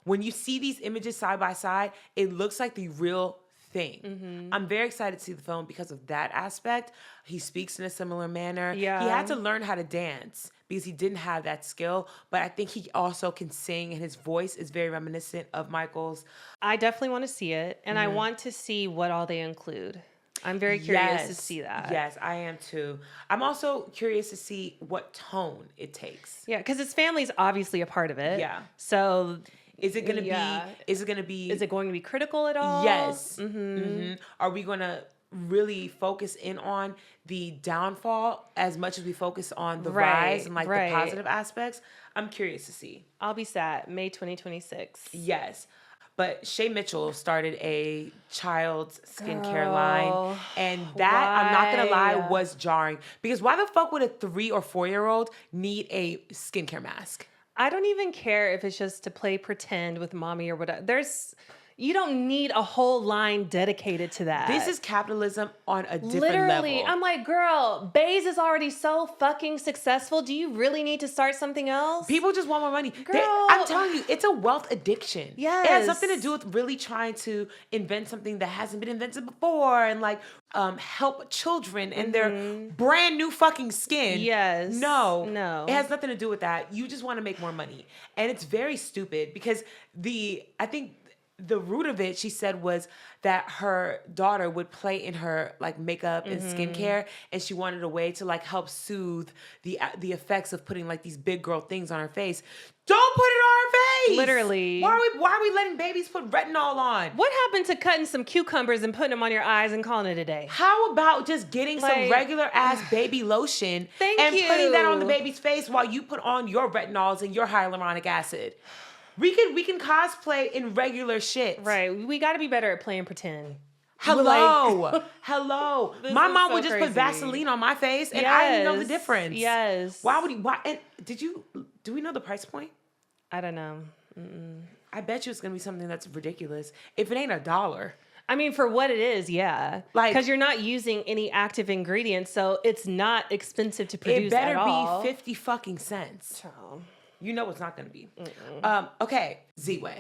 When you see these images side by side, it looks like the real thing. I'm very excited to see the film because of that aspect. He speaks in a similar manner. Yeah. He had to learn how to dance because he didn't have that skill, but I think he also can sing and his voice is very reminiscent of Michael's. I definitely want to see it and I want to see what all they include. I'm very curious to see that. Yes, I am too. I'm also curious to see what tone it takes. Yeah, because his family's obviously a part of it. Yeah. So is it going to be critical at all? Yes. Are we going to really focus in on the downfall as much as we focus on the rise and the positive aspects? I'm curious to see. I'll be sad. May 2026. Yes. But Shea Mitchell started a child's skincare line. And that, I'm not going to lie, was jarring. Because why the fuck would a 3 or 4-year-old need a skincare mask? I don't even care if it's just to play pretend with mommy or whatever. You don't need a whole line dedicated to that. This is capitalism on a different level. I'm like, girl, Baze is already so fucking successful. Do you really need to start something else? People just want more money. Girl. I'm telling you, it's a wealth addiction. Yes. It has something to do with really trying to invent something that hasn't been invented before and like help children and their brand new fucking skin. Yes. No. It has nothing to do with that. You just want to make more money. And it's very stupid because I think the root of it, she said, was that her daughter would play in her like makeup and skincare, and she wanted a way to like help soothe the effects of putting like these big girl things on her face. Don't put it on her face. Literally. Why are we letting babies put retinol on? What happened to cutting some cucumbers and putting them on your eyes and calling it a day? How about just getting some regular ass baby lotion and putting that on the baby's face while you put on your retinols and your hyaluronic acid? We can cosplay in regular shit. Right. We got to be better at playing pretend. Hello. My mom would just put Vaseline on my face and I didn't know the difference. Yes. And do we know the price point? I don't know. I bet you it's going to be something that's ridiculous. If it ain't $1. I mean, for what it is, yeah. Like, because you're not using any active ingredients, so it's not expensive to produce at all. It better be 50 fucking cents. Child. You know it's not going to be. Okay, Ziwe.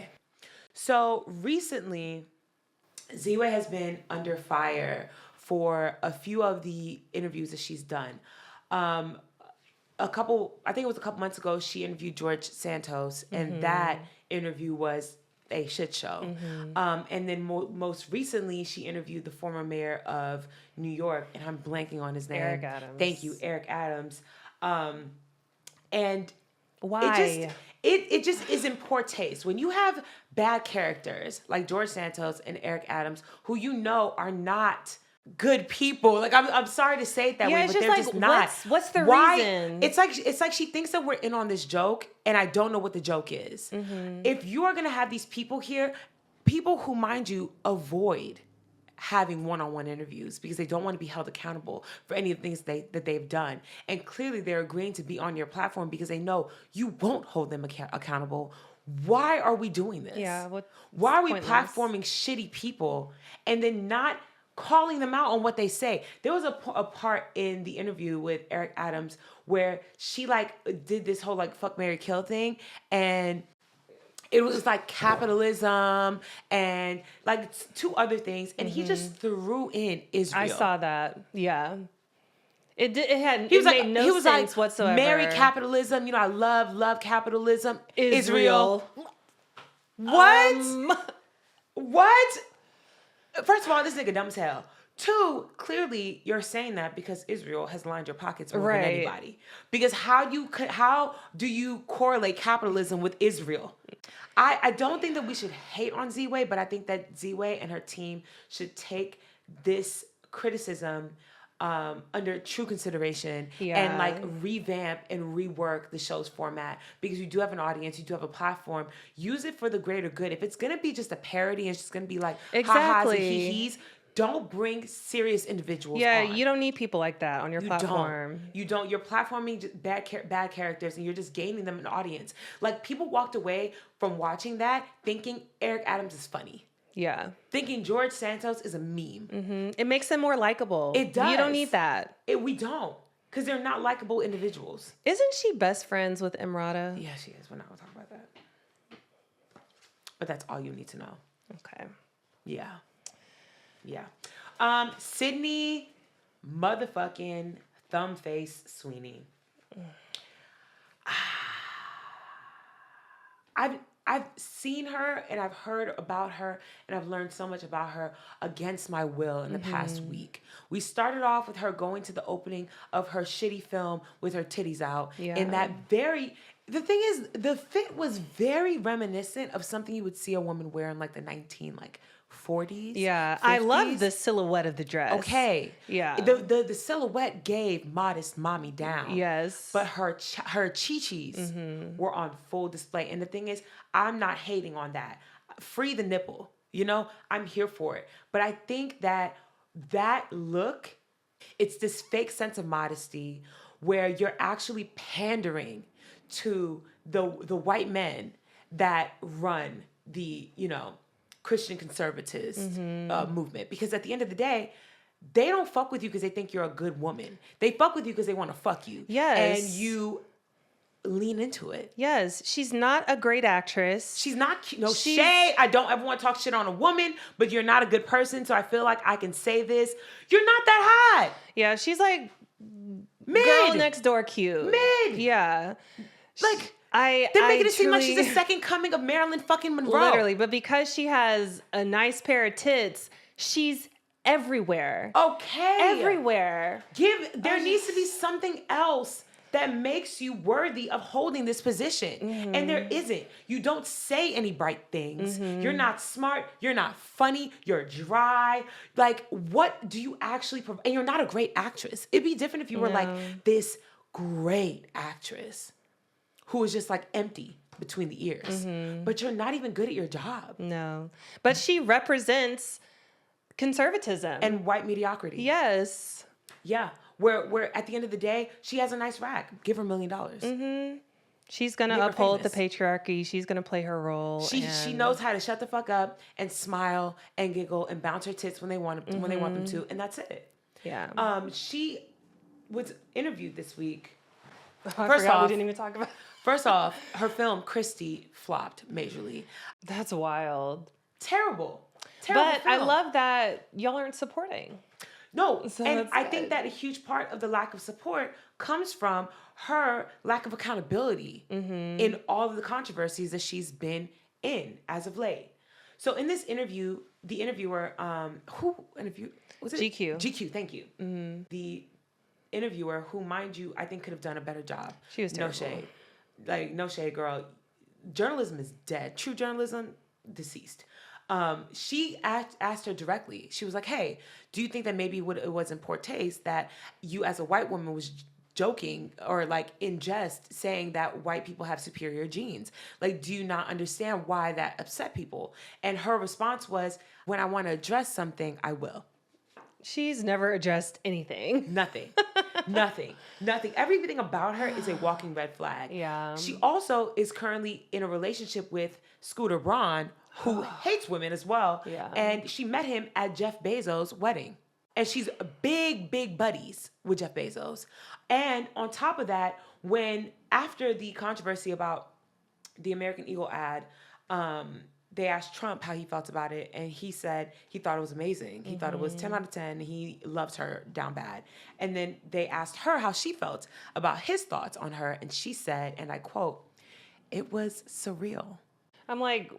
So recently, Ziwe has been under fire for a few of the interviews that she's done. I think it was a couple months ago, she interviewed George Santos, and that interview was a shit show. And then most recently, she interviewed the former mayor of New York, and I'm blanking on his name. Eric Adams. Thank you, Eric Adams. And why? It just is in poor taste. When you have bad characters like George Santos and Eric Adams, who you know are not good people. Like I'm sorry to say it that way, it's but they're just not. What's the reason? It's like she thinks that we're in on this joke, and I don't know what the joke is. If you are gonna have these people here, people who, mind you, avoid having one-on-one interviews because they don't want to be held accountable for any of the things that they've done. And clearly they're agreeing to be on your platform because they know you won't hold them accountable. Why are we doing this? Yeah. Why are we pointless. platforming shitty people and then not calling them out on what they say? There was a part in the interview with Eric Adams where she did this whole fuck, marry, kill thing, and it was capitalism and two other things, and he just threw in Israel. I saw that. Yeah. It made no he was sense whatsoever. Marry capitalism. I love capitalism. Israel. What? What? First of all, this nigga dumb as hell. Two, clearly you're saying that because Israel has lined your pockets more than anybody. Because how do you correlate capitalism with Israel? I don't think that we should hate on Ziwe, but I think that Ziwe and her team should take this criticism under true consideration and revamp and rework the show's format, because you do have an audience, you do have a platform. Use it for the greater good. If it's gonna be just a parody and it's just gonna be ha-has and hee-hees, don't bring serious individuals on. You don't need people like that on your platform. You don't. You're platforming just bad characters, and you're just gaining them an audience. People walked away from watching that thinking Eric Adams is funny. Yeah. Thinking George Santos is a meme. Mm-hmm. It makes them more likable. It does. You don't need that. We don't. Because they're not likable individuals. Isn't she best friends with Emrata? Yeah, she is. We're not going to talk about that. But that's all you need to know. Okay. Yeah. Sydney motherfucking thumbface Sweeney. I've seen her and I've heard about her and I've learned so much about her against my will in the past week. We started off with her going to the opening of her shitty film with her titties out. Yeah. In that the thing is, the fit was very reminiscent of something you would see a woman wear in the 40s. Yeah, 50s. I love the silhouette of the dress. Okay. Yeah. The silhouette gave modest mommy down. Yes. But her chi-chis were on full display. And the thing is, I'm not hating on that. Free the nipple. I'm here for it. But I think that look, it's this fake sense of modesty where you're actually pandering to the white men that run the, Christian conservatives movement. Because at the end of the day, they don't fuck with you because they think you're a good woman. They fuck with you because they want to fuck you. Yes. And you lean into it. Yes. She's not a great actress. She's not cute. No, Shea, I don't ever want to talk shit on a woman, but you're not a good person, so I feel like I can say this. You're not that hot. Yeah, she's like mid. Girl next door cute. Mid. Yeah. They're making it seem like she's the second coming of Marilyn fucking Monroe. Literally, but because she has a nice pair of tits, she's everywhere. Okay. Everywhere. There needs to be something else that makes you worthy of holding this position. And there isn't. You don't say any bright things. You're not smart. You're not funny. You're dry. What do you actually provide? And you're not a great actress. It'd be different if you were this great actress who is just empty between the ears. But you're not even good at your job. No. But she represents conservatism. And white mediocrity. Yes. Yeah. Where at the end of the day, she has a nice rack. Give her $1 million. She's going to uphold the patriarchy. She's going to play her role. She knows how to shut the fuck up and smile and giggle and bounce her tits when they want them to. And that's it. Yeah. She was interviewed this week. First off, we didn't even talk about. First off, her film Christy flopped majorly. That's wild. Terrible. But film. I love that y'all aren't supporting. No, so and I think that a huge part of the lack of support comes from her lack of accountability in all of the controversies that she's been in as of late. So in this interview, the interviewer, who interviewed? Was it GQ? GQ, thank you. The interviewer who, mind you, I think could have done a better job. She was terrible. No shade. Like, no shade, girl. Journalism is dead. True journalism, deceased. She asked her directly. She was like, hey, do you think that maybe it was in poor taste that you as a white woman was joking or like in jest saying that white people have superior genes? Like, do you not understand why that upset people? And her response was, when I want to address something, I will. She's never addressed anything. Nothing. Nothing. Everything about her is a walking red flag. Yeah. She also is currently in a relationship with Scooter Braun, who hates women as well. Yeah. And she met him at Jeff Bezos' wedding. And she's big buddies with Jeff Bezos. And on top of that, after the controversy about the American Eagle ad, they asked Trump how he felt about it, and he said he thought it was amazing. He thought it was 10 out of 10. He loves her down bad. And then they asked her how she felt about his thoughts on her, and she said, and I quote, "It was surreal." I'm like,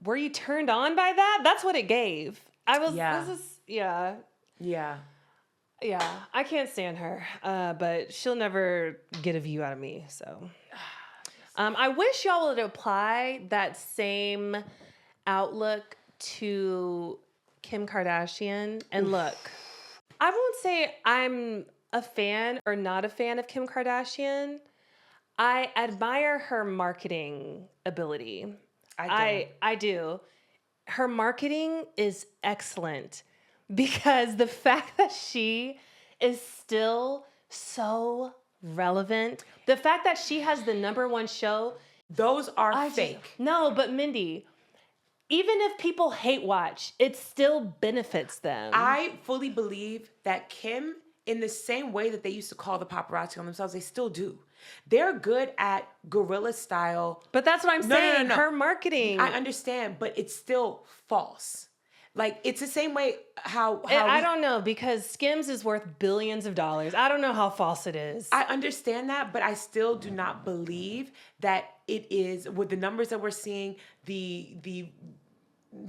were you turned on by that? That's what it gave. Yeah. Yeah, I can't stand her, but she'll never get a view out of me, so. I wish y'all would apply that same outlook to Kim Kardashian. And look, I won't say I'm a fan or not a fan of Kim Kardashian. I admire her marketing ability. I do. Her marketing is excellent because the fact that she is still so relevant, the fact that she has the #1 show, those are fake. No, but Mindy, even if people hate watch, it still benefits them. I fully believe that Kim, in the same way that they used to call the paparazzi on themselves, they still do. They're good at guerrilla style. But that's what I'm saying. No. Her marketing. I understand, but it's still false. Like, it's the same way I don't know, because Skims is worth billions of dollars. I don't know how false it is. I understand that, but I still do not believe that it is, with the numbers that we're seeing, the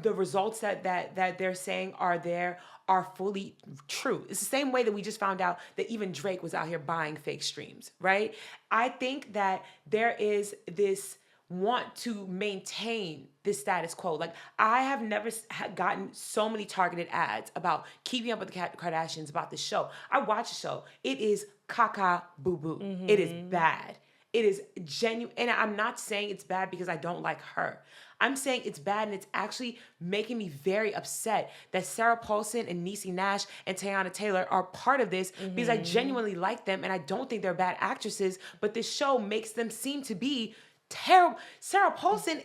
results that they're saying are fully true. It's the same way that we just found out that even Drake was out here buying fake streams, right? I think that there is this want to maintain this status quo. Like, I have never gotten so many targeted ads about Keeping Up with the Kardashians, about the show. I watch the show. It is caca boo-boo. Mm-hmm. It is bad. It is genuine. And I'm not saying it's bad because I don't like her. I'm saying it's bad, and it's actually making me very upset that Sarah Paulson and Niecy Nash and Teyana Taylor are part of this, because I genuinely like them, and I don't think they're bad actresses, but this show makes them seem to be terrible. Sarah Paulson,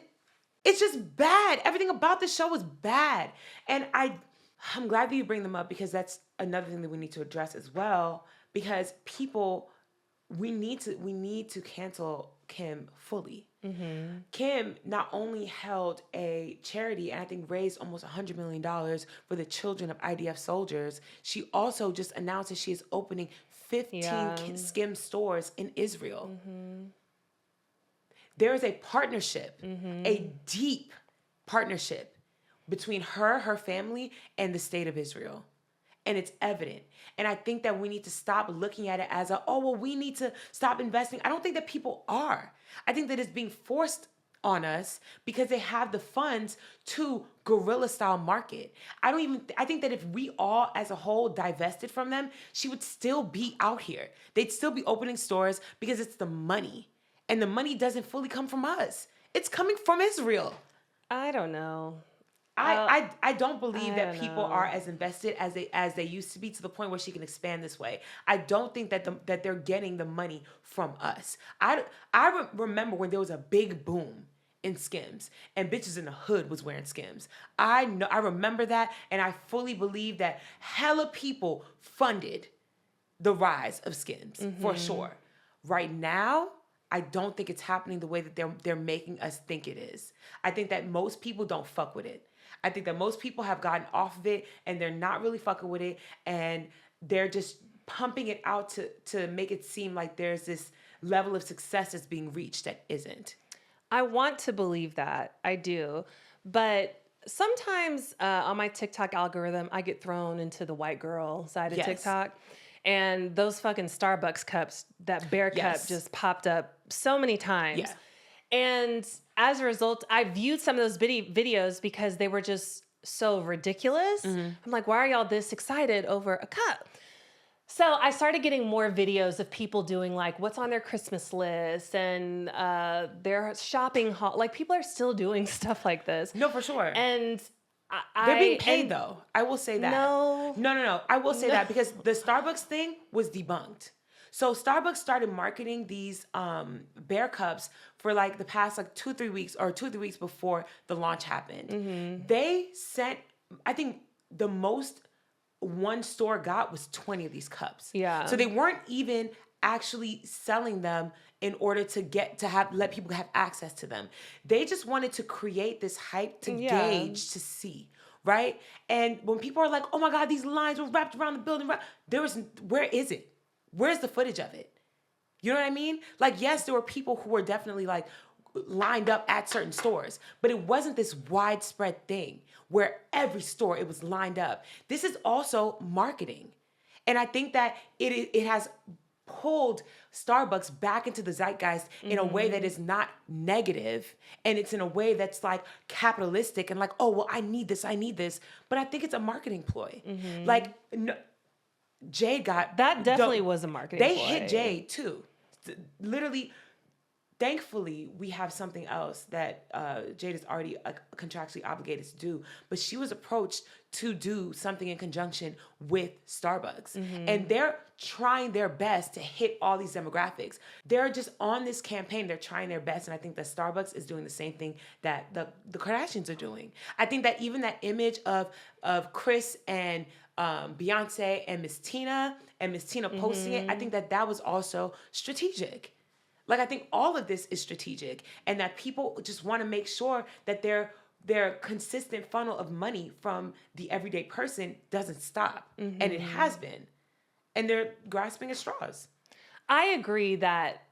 it's just bad. Everything about this show is bad. And I'm glad that you bring them up, because that's another thing that we need to address as well, because we need to cancel Kim fully. Mm-hmm. Kim not only held a charity and I think raised almost $100 million for the children of IDF soldiers, she also just announced that she is opening 15 Skim stores in Israel. Mm-hmm. There is a partnership, a deep partnership between her family, and the state of Israel. And it's evident. And I think that we need to stop looking at it as we need to stop investing. I don't think that people are. I think that it's being forced on us because they have the funds to guerrilla style market. I think that if we all as a whole divested from them, she would still be out here. They'd still be opening stores because it's the money. And the money doesn't fully come from us. It's coming from Israel. I don't know. I don't believe that people are as invested as they used to be, to the point where she can expand this way. I don't think that they're getting the money from us. I remember when there was a big boom in Skims and bitches in the hood was wearing Skims. I remember that, and I fully believe that hella people funded the rise of Skims for sure. Right now, I don't think it's happening the way that they're making us think it is. I think that most people don't fuck with it. I think that most people have gotten off of it and they're not really fucking with it, and they're just pumping it out to make it seem like there's this level of success that's being reached that isn't. I want to believe that. I do. But sometimes on my TikTok algorithm, I get thrown into the white girl side of TikTok. And those fucking Starbucks cups, that bear cup just popped up so many times. Yeah. And as a result, I viewed some of those videos because they were just so ridiculous. I'm like, why are y'all this excited over a cup? So I started getting more videos of people doing like what's on their Christmas list and their shopping haul. Like people are still doing stuff like this. No, for sure. And they're being paid though. I will say that. No. I will say that because the Starbucks thing was debunked. So Starbucks started marketing these bear cups for like the past like 2-3 weeks or 2-3 weeks before the launch happened. They sent, I think the most one store got was 20 of these cups. Yeah. So they weren't even actually selling them in order to let people have access to them. They just wanted to create this hype to gauge, to see, right? And when people are like, oh my God, these lines were wrapped around the building, where is it? Where's the footage of it? You know what I mean? Like, yes, there were people who were definitely like lined up at certain stores, but it wasn't this widespread thing where every store it was lined up. This is also marketing. And I think that it has pulled Starbucks back into the zeitgeist in a way that is not negative, and it's in a way that's like capitalistic and like, oh, well, I need this. But I think it's a marketing ploy. Like, no, Jade got... That definitely was a marketing They ploy. hit Jade too. Literally, thankfully, we have something else that Jade is already contractually obligated to do. But she was approached to do something in conjunction with Starbucks. And they're trying their best to hit all these demographics. They're just on this campaign. They're trying their best. And I think that Starbucks is doing the same thing that the Kardashians are doing. I think that even that image of Chris and Beyonce and Miss Tina posting it, I think that was also strategic. Like, I think all of this is strategic, and that people just want to make sure that their consistent funnel of money from the everyday person doesn't stop. And it has been. And they're grasping at straws. I agree that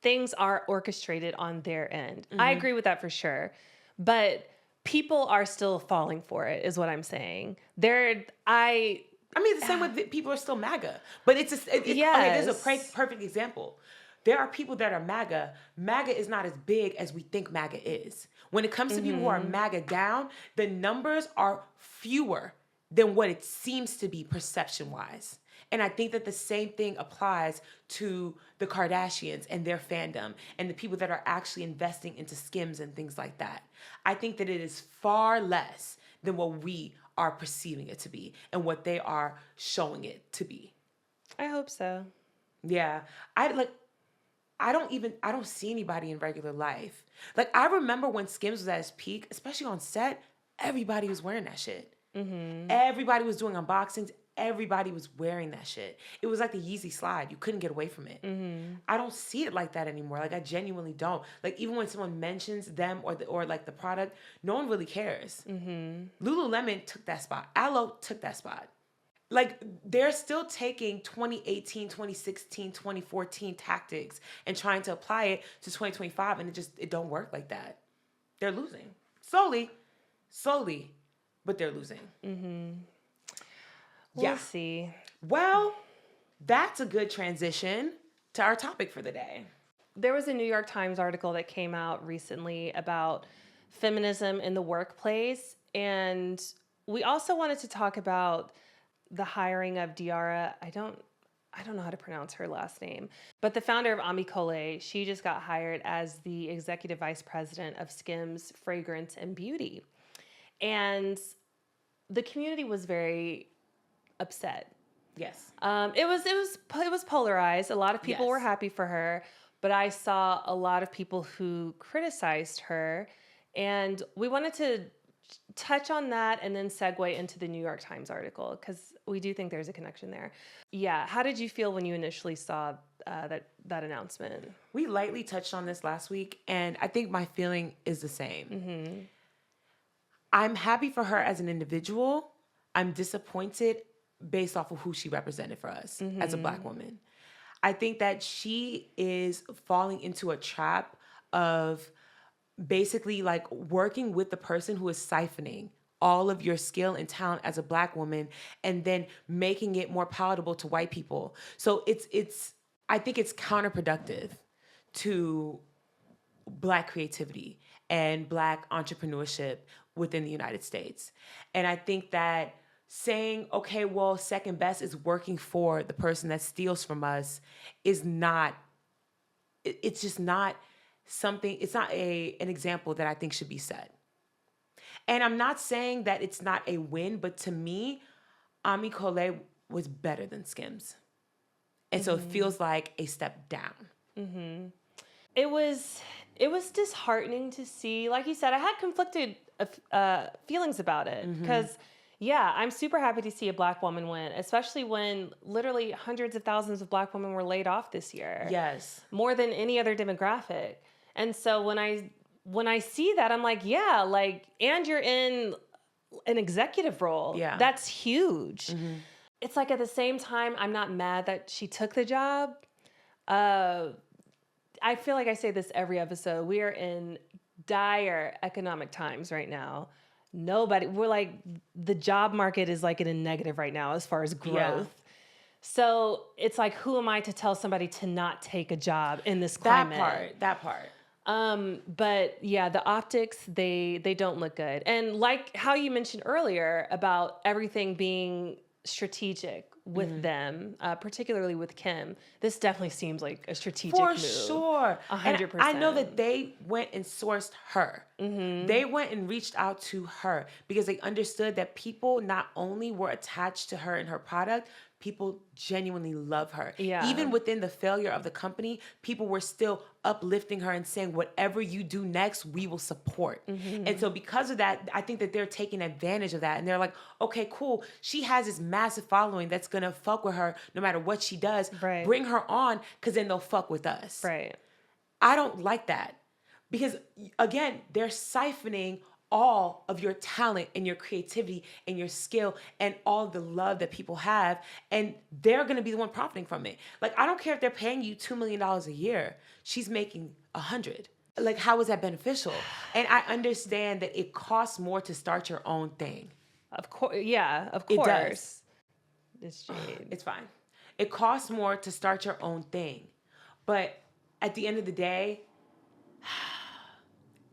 things are orchestrated on their end. I agree with that for sure. But people are still falling for it, is what I'm saying. I mean, the same way that people are still MAGA. But okay, there's a perfect example. There are people that are MAGA. MAGA is not as big as we think MAGA is. When it comes to people who are MAGA down, the numbers are fewer than what it seems to be perception-wise. And I think that the same thing applies to the Kardashians and their fandom and the people that are actually investing into Skims and things like that. I think that it is far less than what we are perceiving it to be and what they are showing it to be. I hope so. Yeah. I don't see anybody in regular life. Like, I remember when Skims was at its peak, especially on set, everybody was wearing that shit. Everybody was doing unboxings. Everybody was wearing that shit. It was like the Yeezy slide. You couldn't get away from it. I don't see it like that anymore. Like, I genuinely don't. Like, even when someone mentions them or like the product, no one really cares. Lululemon took that spot. Aloe took that spot. Like, they're still taking 2018, 2016, 2014 tactics and trying to apply it to 2025, and it don't work like that. They're losing. Slowly, but they're losing. We'll see. Well, that's a good transition to our topic for the day. There was a New York Times article that came out recently about feminism in the workplace, and we also wanted to talk about the hiring of Diara. I don't know how to pronounce her last name, but the founder of Ami Colé, she just got hired as the executive vice president of Skims Fragrance and Beauty. And the community was very upset. Yes. It was polarized. A lot of people were happy for her, but I saw a lot of people who criticized her, and we wanted to touch on that and then segue into the New York Times article because we do think there's a connection there. Yeah. How did you feel when you initially saw that announcement? We lightly touched on this last week, and I think my feeling is the same. I'm happy for her as an individual. I'm disappointed based off of who she represented for us as a Black woman. I think that she is falling into a trap of basically like working with the person who is siphoning all of your skill and talent as a Black woman and then making it more palatable to white people. So I think it's counterproductive to Black creativity and Black entrepreneurship within the United States. And I think that saying, okay, well, second best is working for the person that steals from us is not, it's just not something, it's not an example that I think should be set. And I'm not saying that it's not a win, but to me, Ami Colé was better than Skims. And so it feels like a step down. Mm-hmm. It was disheartening to see. Like you said, I had conflicted feelings about it because, yeah, I'm super happy to see a Black woman win, especially when literally hundreds of thousands of Black women were laid off this year. Yes. More than any other demographic. And so when I see that, I'm like, yeah, like, and you're in an executive role. Yeah. That's huge. It's like at the same time, I'm not mad that she took the job. I feel like I say this every episode. We are in dire economic times right now. We're like, the job market is like in a negative right now as far as growth. Yeah. So it's like, who am I to tell somebody to not take a job in this climate? That part. But yeah, the optics, they don't look good. And like how you mentioned earlier about everything being strategic with them, particularly with Kim, this definitely seems like a strategic move. For sure. 100%. And I know that they went and sourced her. They went and reached out to her because they understood that people not only were attached to her and her product, people genuinely love her. Yeah. Even within the failure of the company, people were still uplifting her and saying, whatever you do next, we will support. And so because of that, I think that they're taking advantage of that. And they're like, okay, cool. She has this massive following that's going to fuck with her no matter what she does. Right. Bring her on because then they'll fuck with us. Right. I don't like that because, again, they're siphoning all of your talent and your creativity and your skill and all the love that people have, and they're going to be the one profiting from it. Like, I don't care if they're paying you $2 million a year. She's making $100. Like, how is that beneficial? And I understand that it costs more to start your own thing. Of course. Yeah, of course. It does. It's shade. It's fine. It costs more to start your own thing. But at the end of the day,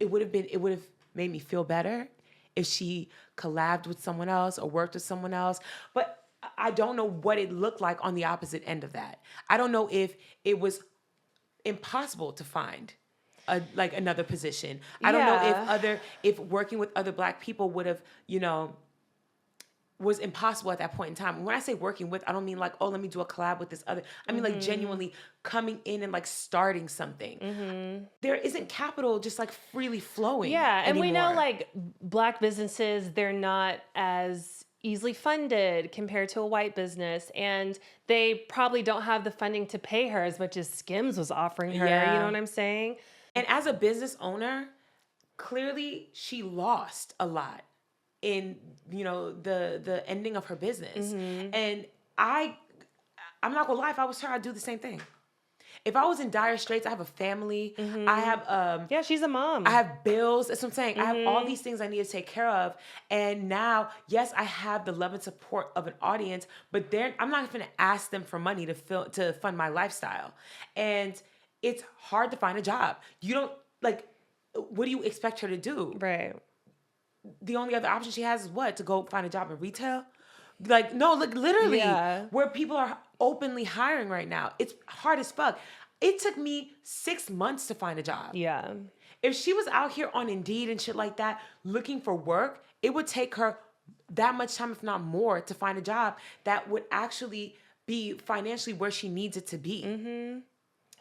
it would have made me feel better if she collabed with someone else or worked with someone else. But I don't know what it looked like on the opposite end of that. I don't know if it was impossible to find another position. I don't know if working with other Black people would have, was impossible at that point in time. When I say working with, I don't mean like, oh, let me do a collab with this other. I mean like genuinely coming in and like starting something. There isn't capital just like freely flowing. Yeah, and anymore. we know like Black businesses, they're not as easily funded compared to a white business, and they probably don't have the funding to pay her as much as Skims was offering her. Yeah. You know what I'm saying? And as a business owner, clearly she lost a lot in the ending of her business. And I'm not gonna lie, if I was her, I'd do the same thing. If I was in dire straits, I have a family, I have yeah, she's a mom, I have bills, that's what I'm saying. I have all these things I need to take care of, and now yes, I have the love and support of an audience, but I'm not gonna ask them for money to fund my lifestyle. And it's hard to find a job. You don't, like, what do you expect her to do? Right. The only other option she has is what? To go find a job in retail? Like, no, like literally, where people are openly hiring right now. It's hard as fuck. It took me 6 months to find a job. Yeah. If she was out here on Indeed and shit like that, looking for work, it would take her that much time, if not more, to find a job that would actually be financially where she needs it to be.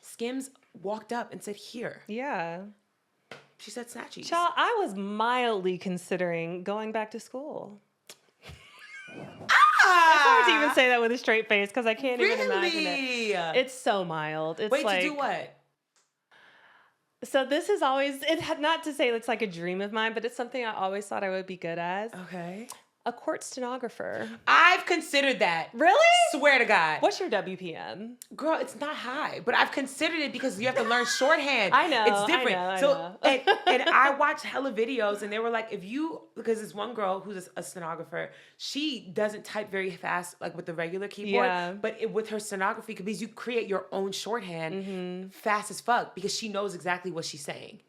Skims walked up and said, here. Yeah. She said snatchies. Child, I was mildly considering going back to school. It's hard to even say that with a straight face because I can't even imagine it. It's so mild. It's Wait, like, to do what? So this is always, not to say it's like a dream of mine, but it's something I always thought I would be good at. Okay. a court stenographer. I've considered that. Really? Swear to God. What's your WPM? Girl, it's not high, but I've considered it because you have to learn shorthand. I know. It's different. I So, know. and I watched hella videos, and they were like, because this one girl who's a stenographer, she doesn't type very fast, like with the regular keyboard, but with her stenography, because you create your own shorthand fast as fuck because she knows exactly what she's saying.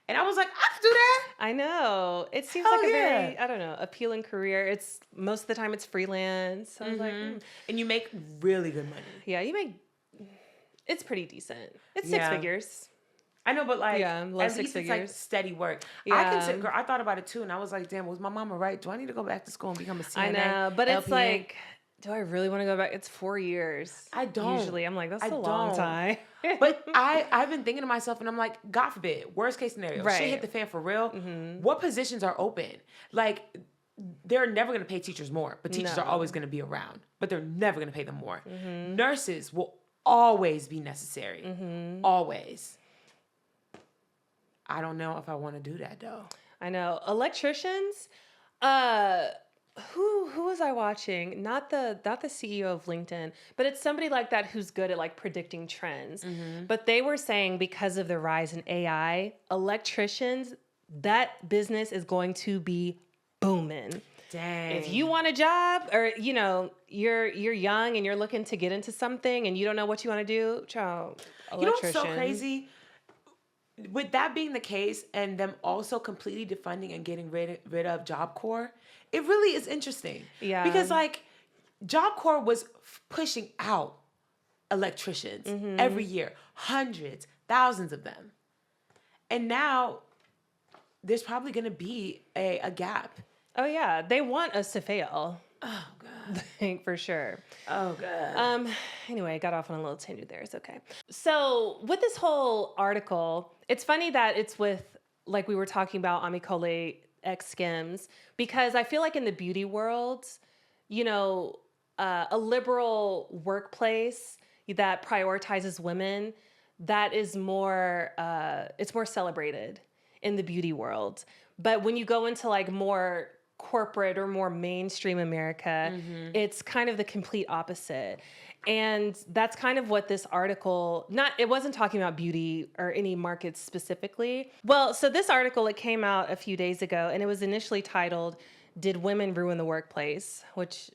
And I was like, I can do that. I know. It seems Hell like a yeah. very, I don't know, appealing career. It's most of the time it's freelance. So I was like, And you make really good money. yeah, it's pretty decent. It's 6 figures. I know, but like, low at 6 least figures. it's like steady work. Yeah. Girl, I thought about it too, and I was like, damn, was my mama right? Do I need to go back to school and become a CNA? I know, but it's LPN? like, do I really want to go back? It's 4 years. I don't. Usually, I'm like, that's a long time. But I've been thinking to myself, and I'm like, God forbid, worst case scenario, shit hit the fan for real. What positions are open? Like, they're never going to pay teachers more, but teachers are always going to be around, but they're never going to pay them more. Nurses will always be necessary. Always. I don't know if I want to do that though. I know. Electricians, who was I watching? Not the CEO of LinkedIn, but it's somebody like that who's good at like predicting trends. But they were saying because of the rise in AI, electricians, that business is going to be booming. Dang. If you want a job or you're young and you're looking to get into something and you don't know what you want to do, child, electrician. You know what's so crazy? With that being the case and them also completely defunding and getting rid of Job Corps, it really is interesting. Yeah. Because like Job Corps was pushing out electricians every year, hundreds, thousands of them. And now there's probably going to be a gap. Oh yeah, they want us to fail. Oh God. I think for sure. Oh God. Anyway, I got off on a little tangent there. It's okay. So with this whole article, it's funny that it's with, like we were talking about, Ami Colé X Skims, because I feel like in the beauty world, a liberal workplace that prioritizes women, that is more, it's more celebrated in the beauty world. But when you go into like more corporate or more mainstream America, it's kind of the complete opposite. And that's kind of what this article, it wasn't talking about beauty or any markets specifically. Well, so this article, it came out a few days ago and it was initially titled, "Did Women Ruin the Workplace?" Which,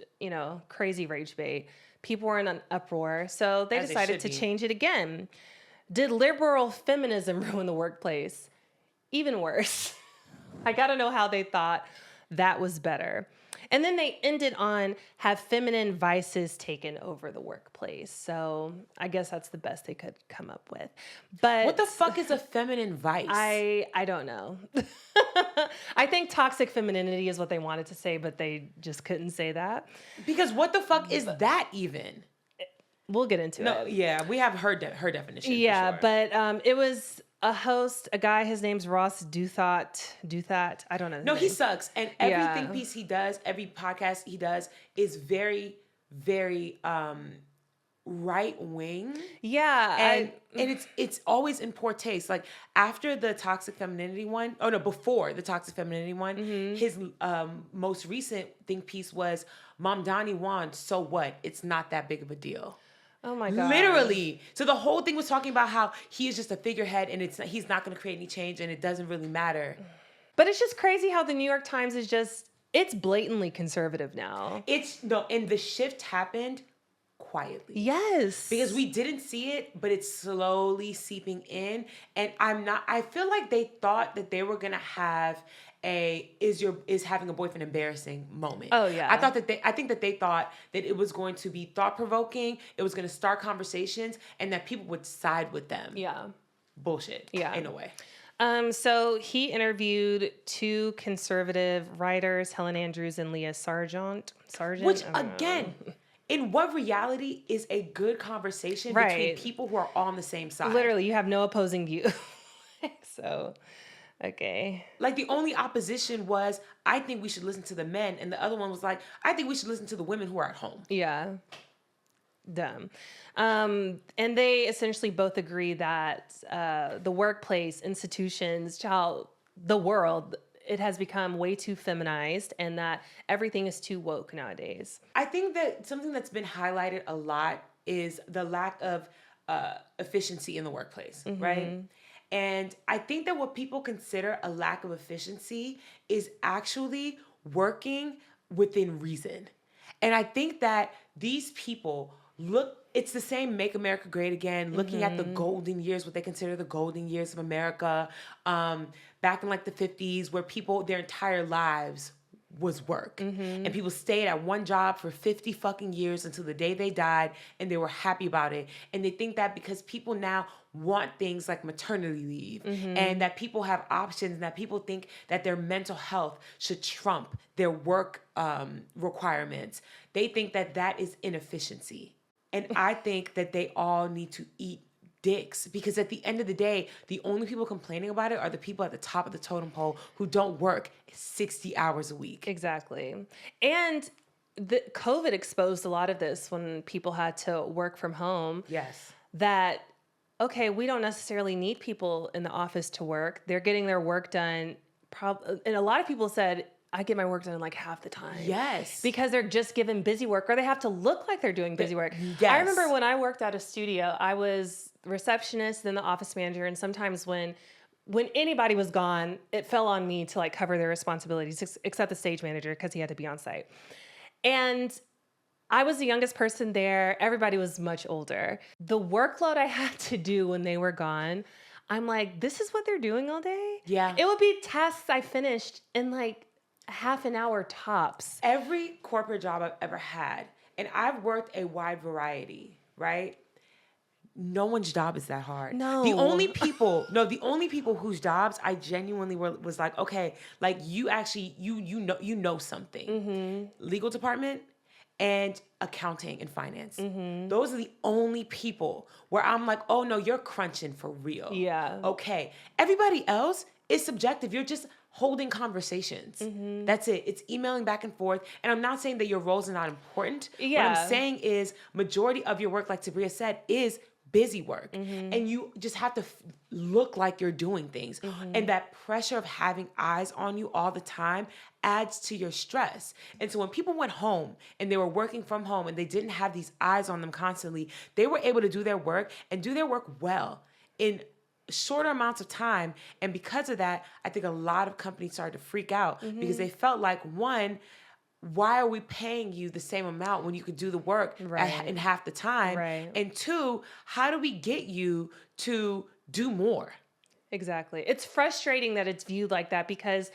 crazy rage bait. People were in an uproar. So they decided to change it again. "Did liberal feminism ruin the workplace?" Even worse. I gotta know how they thought that was better. And then they ended on, "Have feminine vices taken over the workplace?" So I guess that's the best they could come up with. But what the fuck is a feminine vice? I don't know. I think toxic femininity is what they wanted to say, but they just couldn't say that. Because what the fuck is that even? We'll get into it. Yeah, we have her definition. Yeah, for sure. but it was a host, a guy, his name's Ross Douthat. I don't know. No, he sucks. And every think piece he does, every podcast he does is very, very right wing. Yeah. And it's always in poor taste. Like after the toxic femininity one, before the toxic femininity one, his most recent think piece was Mom Donnie won, so what? It's not that big of a deal. Oh my God. Literally. So the whole thing was talking about how he is just a figurehead and he's not going to create any change and it doesn't really matter. But it's just crazy how the New York Times is it's blatantly conservative now. And the shift happened quietly. Yes. Because we didn't see it, but it's slowly seeping in. And I feel like they thought that they were going to have is having a boyfriend embarrassing moment. Oh yeah. I think that they thought that it was going to be thought provoking. It was going to start conversations and that people would side with them. Yeah. Bullshit. Yeah. In a way. So he interviewed 2 conservative writers, Helen Andrews and Leah Sargent. Which again, in what reality is a good conversation between people who are on the same side? Literally, you have no opposing view. So, okay. Like the only opposition was, I think we should listen to the men. And the other one was like, I think we should listen to the women who are at home. Yeah. Dumb. And they essentially both agree that the workplace, institutions, the world it has become way too feminized and that everything is too woke nowadays. I think that something that's been highlighted a lot is the lack of efficiency in the workplace, right? And I think that what people consider a lack of efficiency is actually working within reason. And I think that these people it's the same Make America Great Again, looking at the golden years, what they consider the golden years of America, back in like the 50s, where people, their entire lives was work. And people stayed at one job for 50 fucking years until the day they died, and they were happy about it. And they think that because people now want things like maternity leave, and that people have options, and that people think that their mental health should trump their work requirements, they think that that is inefficiency. And I think that they all need to eat dicks, because at the end of the day, the only people complaining about it are the people at the top of the totem pole who don't work 60 hours a week. Exactly. And the COVID exposed a lot of this when people had to work from home. Yes. That, okay, we don't necessarily need people in the office to work. They're getting their work done. And a lot of people said, I get my work done in like half the time. Yes. Because they're just given busy work, or they have to look like they're doing busy work. Yes. I remember when I worked at a studio, I was receptionist, then the office manager. And sometimes when anybody was gone, it fell on me to like cover their responsibilities, except the stage manager, because he had to be on site. And I was the youngest person there. Everybody was much older. The workload I had to do when they were gone, I'm like, this is what they're doing all day? Yeah. It would be tasks I finished in like half an hour tops. Every corporate job I've ever had, and I've worked a wide variety, right? No one's job is that hard. No. The only people whose jobs I genuinely was like, okay, like you actually, you know something. Legal department and accounting and finance. Those are the only people where I'm like, oh no, you're crunching for real. Yeah. Okay. Everybody else is subjective. You're just holding conversations. That's it. It's emailing back and forth. And I'm not saying that your roles are not important. Yeah. What I'm saying is majority of your work, like Tabria said, is busy work. And you just have to look like you're doing things. And that pressure of having eyes on you all the time adds to your stress. And so when people went home and they were working from home and they didn't have these eyes on them constantly, they were able to do their work and do their work well in shorter amounts of time. And because of that, I think a lot of companies started to freak out because they felt like, one, why are we paying you the same amount when you could do the work in half the time? Right. And two, how do we get you to do more? Exactly. It's frustrating that it's viewed like that, because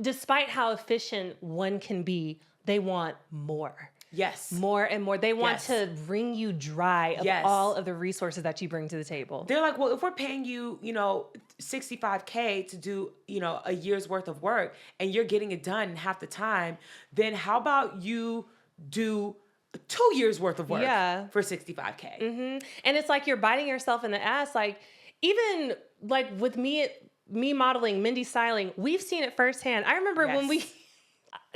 despite how efficient one can be, they want more. Yes. More and more. They want to wring you dry of all of the resources that you bring to the table. They're like, well, if we're paying you, $65K to do, a year's worth of work and you're getting it done in half the time, then how about you do 2 years worth of work for $65K? And it's like you're biting yourself in the ass. Like, even like with me modeling, Mindy styling, we've seen it firsthand. I remember when we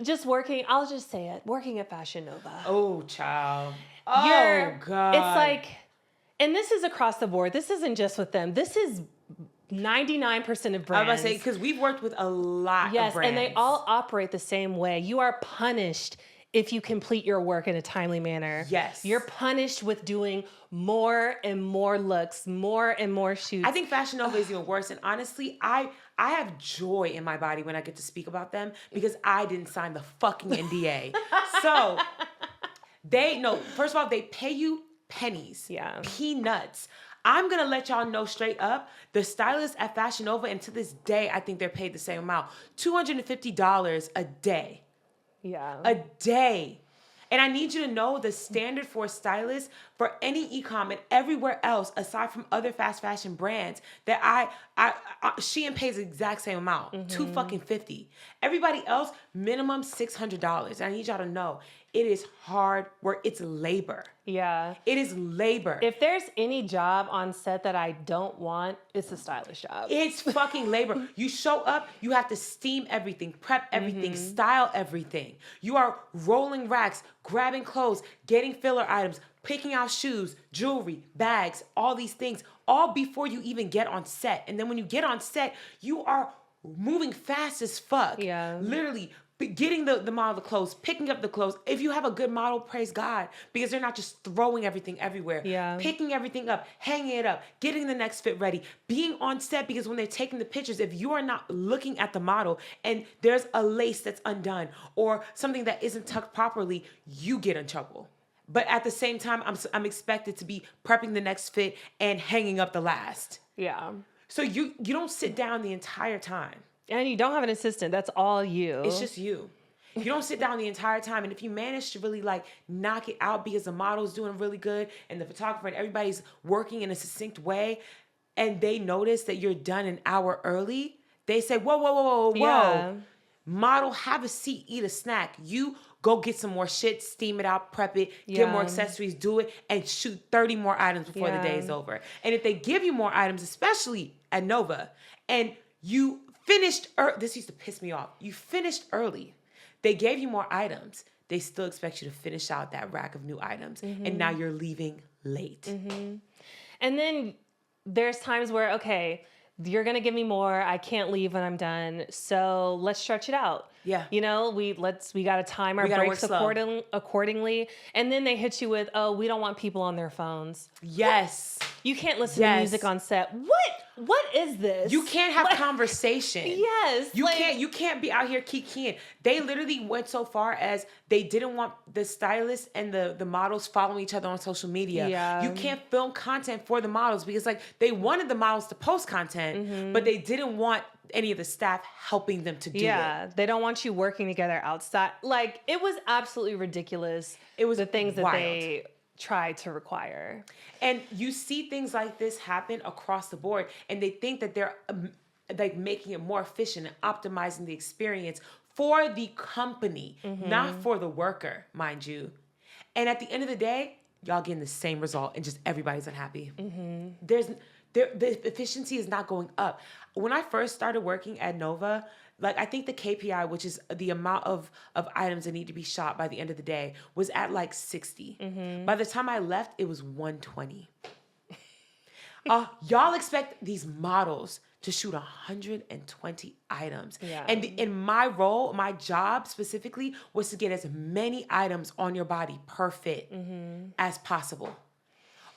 just working, I'll just say it, working at Fashion Nova. Oh, child. Oh, God. It's like, and this is across the board. This isn't just with them. This is 99% of brands. I was about to say, because we've worked with a lot of brands. And they all operate the same way. You are punished if you complete your work in a timely manner. Yes. You're punished with doing more and more looks, more and more shoots. I think Fashion Nova is even worse. And honestly, I have joy in my body when I get to speak about them because I didn't sign the fucking NDA. So first of all, they pay you pennies. Yeah. Peanuts. I'm going to let y'all know straight up, the stylists at Fashion Nova, and to this day, I think they're paid the same amount. $250 a day. Yeah. A day. And I need you to know the standard for a stylist for any e-com and everywhere else, aside from other fast fashion brands, that Shein pays the exact same amount, $250. Everybody else, minimum $600. And I need y'all to know, it is hard work. It's labor. Yeah. It is labor. If there's any job on set that I don't want, it's a stylish job. It's fucking labor. You show up, you have to steam everything, prep everything, style everything. You are rolling racks, grabbing clothes, getting filler items, picking out shoes, jewelry, bags, all these things, all before you even get on set. And then when you get on set, you are moving fast as fuck. Yeah. Literally getting the model the clothes, picking up the clothes. If you have a good model, praise God, because they're not just throwing everything everywhere. Yeah. Picking everything up, hanging it up, getting the next fit ready, being on set, because when they're taking the pictures, if you are not looking at the model and there's a lace that's undone or something that isn't tucked properly, you get in trouble. But at the same time, I'm expected to be prepping the next fit and hanging up the last. Yeah. So you don't sit down the entire time. And you don't have an assistant. That's all you. It's just you. You don't sit down the entire time. And if you manage to really like knock it out because the model's doing really good and the photographer and everybody's working in a succinct way, and they notice that you're done an hour early, they say, whoa, whoa, whoa, whoa, whoa. Yeah. Model, have a seat, eat a snack. You go get some more shit, steam it out, prep it, get more accessories, do it, and shoot 30 more items before the day is over. And if they give you more items, especially at Nova, and you finished this used to piss me off. You finished early. They gave you more items. They still expect you to finish out that rack of new items. And now you're leaving late. And then there's times where, okay, you're going to give me more. I can't leave when I'm done. So let's stretch it out. Yeah. You know, we got to time our breaks accordingly. And then they hit you with, oh, we don't want people on their phones. Yes. You can't listen to music on set. What is this? You can't have conversation. Yes. You can't be out here kikiing. They literally went so far as they didn't want the stylists and the models following each other on social media. Yeah. You can't film content for the models because like they wanted the models to post content, but they didn't want any of the staff helping them to do it. Yeah, they don't want you working together outside. Like, it was absolutely ridiculous. It was the things that wild. they tried to require. And you see things like this happen across the board, and they think that they're like making it more efficient and optimizing the experience for the company, not for the worker, mind you. And at the end of the day, y'all getting the same result, and just everybody's unhappy. The efficiency is not going up. When I first started working at Nova, like I think the KPI, which is the amount of items that need to be shot by the end of the day, was at like 60. By the time I left, it was 120. Y'all expect these models to shoot 120 items. Yeah. And in my role, my job specifically was to get as many items on your body per fit as possible.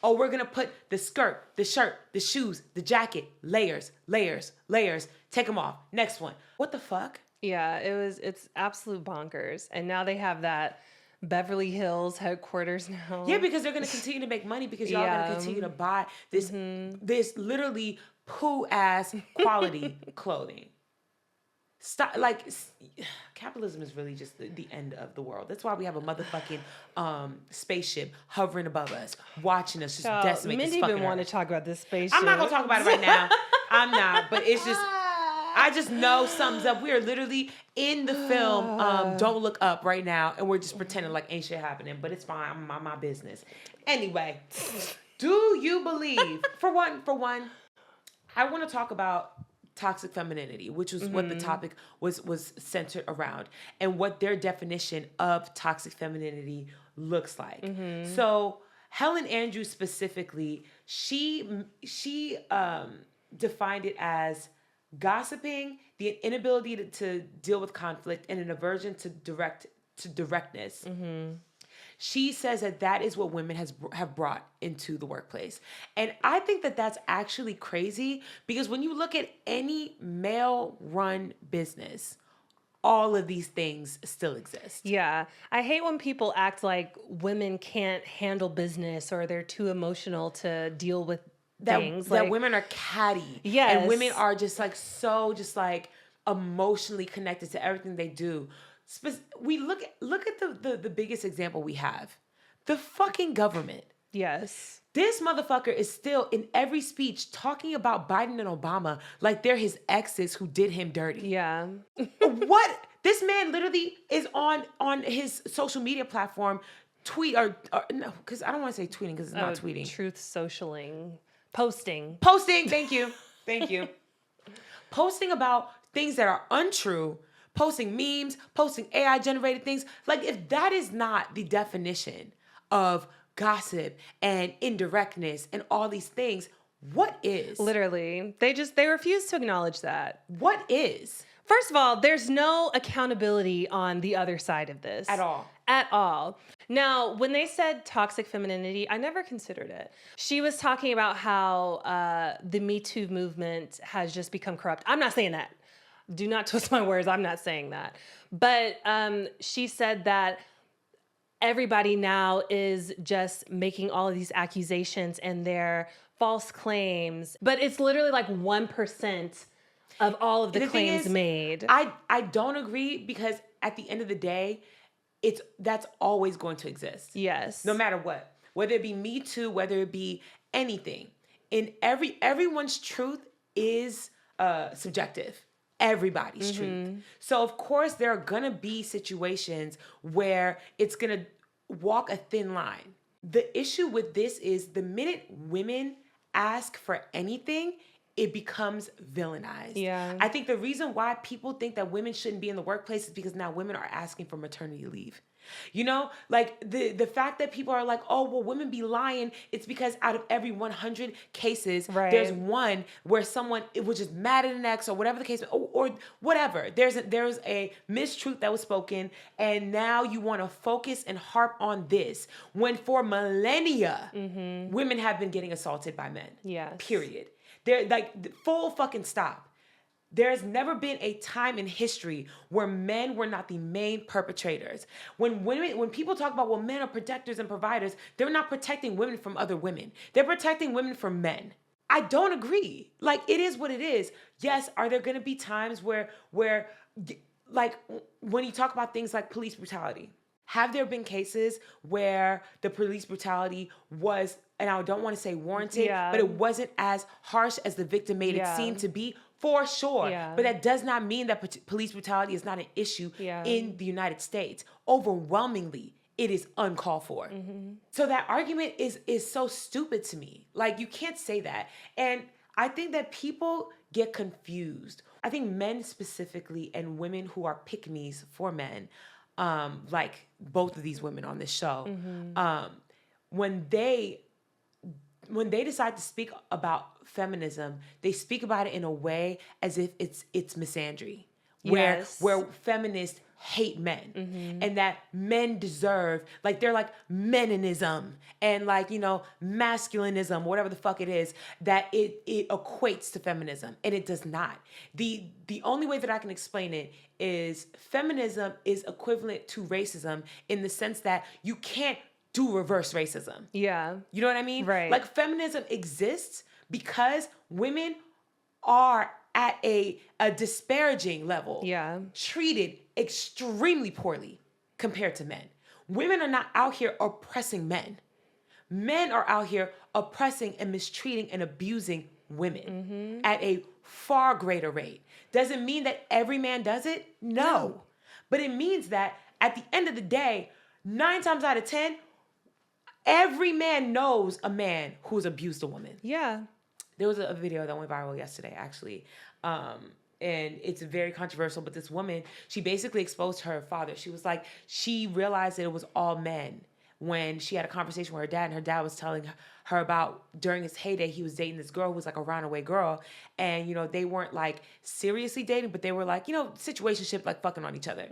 Oh, we're going to put the skirt, the shirt, the shoes, the jacket, layers, layers, layers. Take them off. Next one. What the fuck? Yeah, it's absolute bonkers. And now they have that Beverly Hills headquarters now. Yeah, because they're going to continue to make money because y'all going to continue to buy this literally poo-ass quality clothing. Stop, like, capitalism is really just the end of the world. That's why we have a motherfucking spaceship hovering above us, watching us just decimate Mindy this fucking been wanting earth. to talk about this spaceship. I'm not going to talk about it right now. I'm not, but it's just, I just know something's up. We are literally in the film Don't Look Up right now, and we're just pretending like ain't shit happening, but it's fine. I'm on my business. Anyway, do you believe, for one, I want to talk about toxic femininity, which was what the topic was centered around, and what their definition of toxic femininity looks like. So Helen Andrews specifically, she defined it as gossiping, the inability to deal with conflict, and an aversion to directness. She says that is what women have brought into the workplace. And I think that that's actually crazy because when you look at any male-run business, all of these things still exist. Yeah. I hate when people act like women can't handle business or they're too emotional to deal with things. That women are catty. Yes. And women are just like so just like emotionally connected to everything they do. We look at the biggest example we have. The fucking government. Yes. This motherfucker is still in every speech talking about Biden and Obama like they're his exes who did him dirty. Yeah. What? This man literally is on his social media platform or no, because I don't want to say tweeting because it's not tweeting. Truth socialing. Posting. Thank you. Posting about things that are untrue. Posting memes, posting AI generated things. Like if that is not the definition of gossip and indirectness and all these things, What is? Literally. They refuse to acknowledge that. What is? First of all, there's no accountability on the other side of this. At all. At all. Now, when they said toxic femininity, I never considered it. She was talking about how the Me Too movement has just become corrupt. I'm not saying that. Do not twist my words. I'm not saying that. But she said that everybody now is just making all of these accusations and their false claims. But it's literally like 1% of all of the claims made. I don't agree, because at the end of the day, that's always going to exist. Yes. No matter what. Whether it be Me Too, whether it be anything. Everyone's truth is subjective. Everybody's truth. So of course there are gonna be situations where it's gonna walk a thin line. The issue with this is the minute women ask for anything, it becomes villainized. Yeah. I think the reason why people think that women shouldn't be in the workplace is because now women are asking for maternity leave. You know, like the fact that people are like, oh, well, women be lying. It's because out of every 100 cases, there's one where someone, it was just mad at an ex or whatever the case, or whatever. There's a mistruth that was spoken, and now you want to focus and harp on this when for millennia, women have been getting assaulted by men. Yes. Period. They're like full fucking stop. There's never been a time in history where men were not the main perpetrators. When people talk about, well, men are protectors and providers, they're not protecting women from other women. They're protecting women from men. I don't agree. Like, it is what it is. Yes, are there going to be times where, like, when you talk about things like police brutality, have there been cases where the police brutality was, and I don't want to say warranted, but it wasn't as harsh as the victim made it seem to be? For sure. Yeah. But that does not mean that police brutality is not an issue in the United States. Overwhelmingly, it is uncalled for. So that argument is so stupid to me. Like, you can't say that. And I think that people get confused. I think men specifically and women who are pick-me's for men, like both of these women on this show, when they decide to speak about feminism, they speak about it in a way as if it's misandry, where feminists hate men and that men deserve, like, they're like meninism and, like, you know, masculinism, whatever the fuck it is, that it equates to feminism, and it does not. The only way that I can explain it is feminism is equivalent to racism in the sense that you can't do reverse racism. Yeah. You know what I mean? Right. Like, feminism exists because women are at a disparaging level, treated extremely poorly compared to men. Women are not out here oppressing men. Men are out here oppressing and mistreating and abusing women at a far greater rate. Doesn't mean that every man does it? No. But it means that at the end of the day, 9 times out of 10, every man knows a man who's abused a woman. Yeah. There was a video that went viral yesterday, actually. And it's very controversial, but this woman, she basically exposed her father. She was like, she realized that it was all men when she had a conversation with her dad, and her dad was telling her about, during his heyday, he was dating this girl who was like a runaway girl. And, you know, they weren't like seriously dating, but they were like, you know, situationship, like fucking on each other.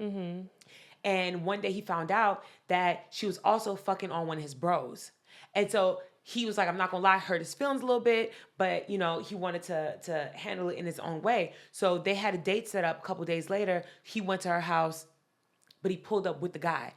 And one day he found out that she was also fucking on one of his bros. And so he was like, I'm not gonna lie, hurt his feelings a little bit, but, you know, he wanted to handle it in his own way. So they had a date set up a couple days later. He went to her house, but he pulled up with the guy,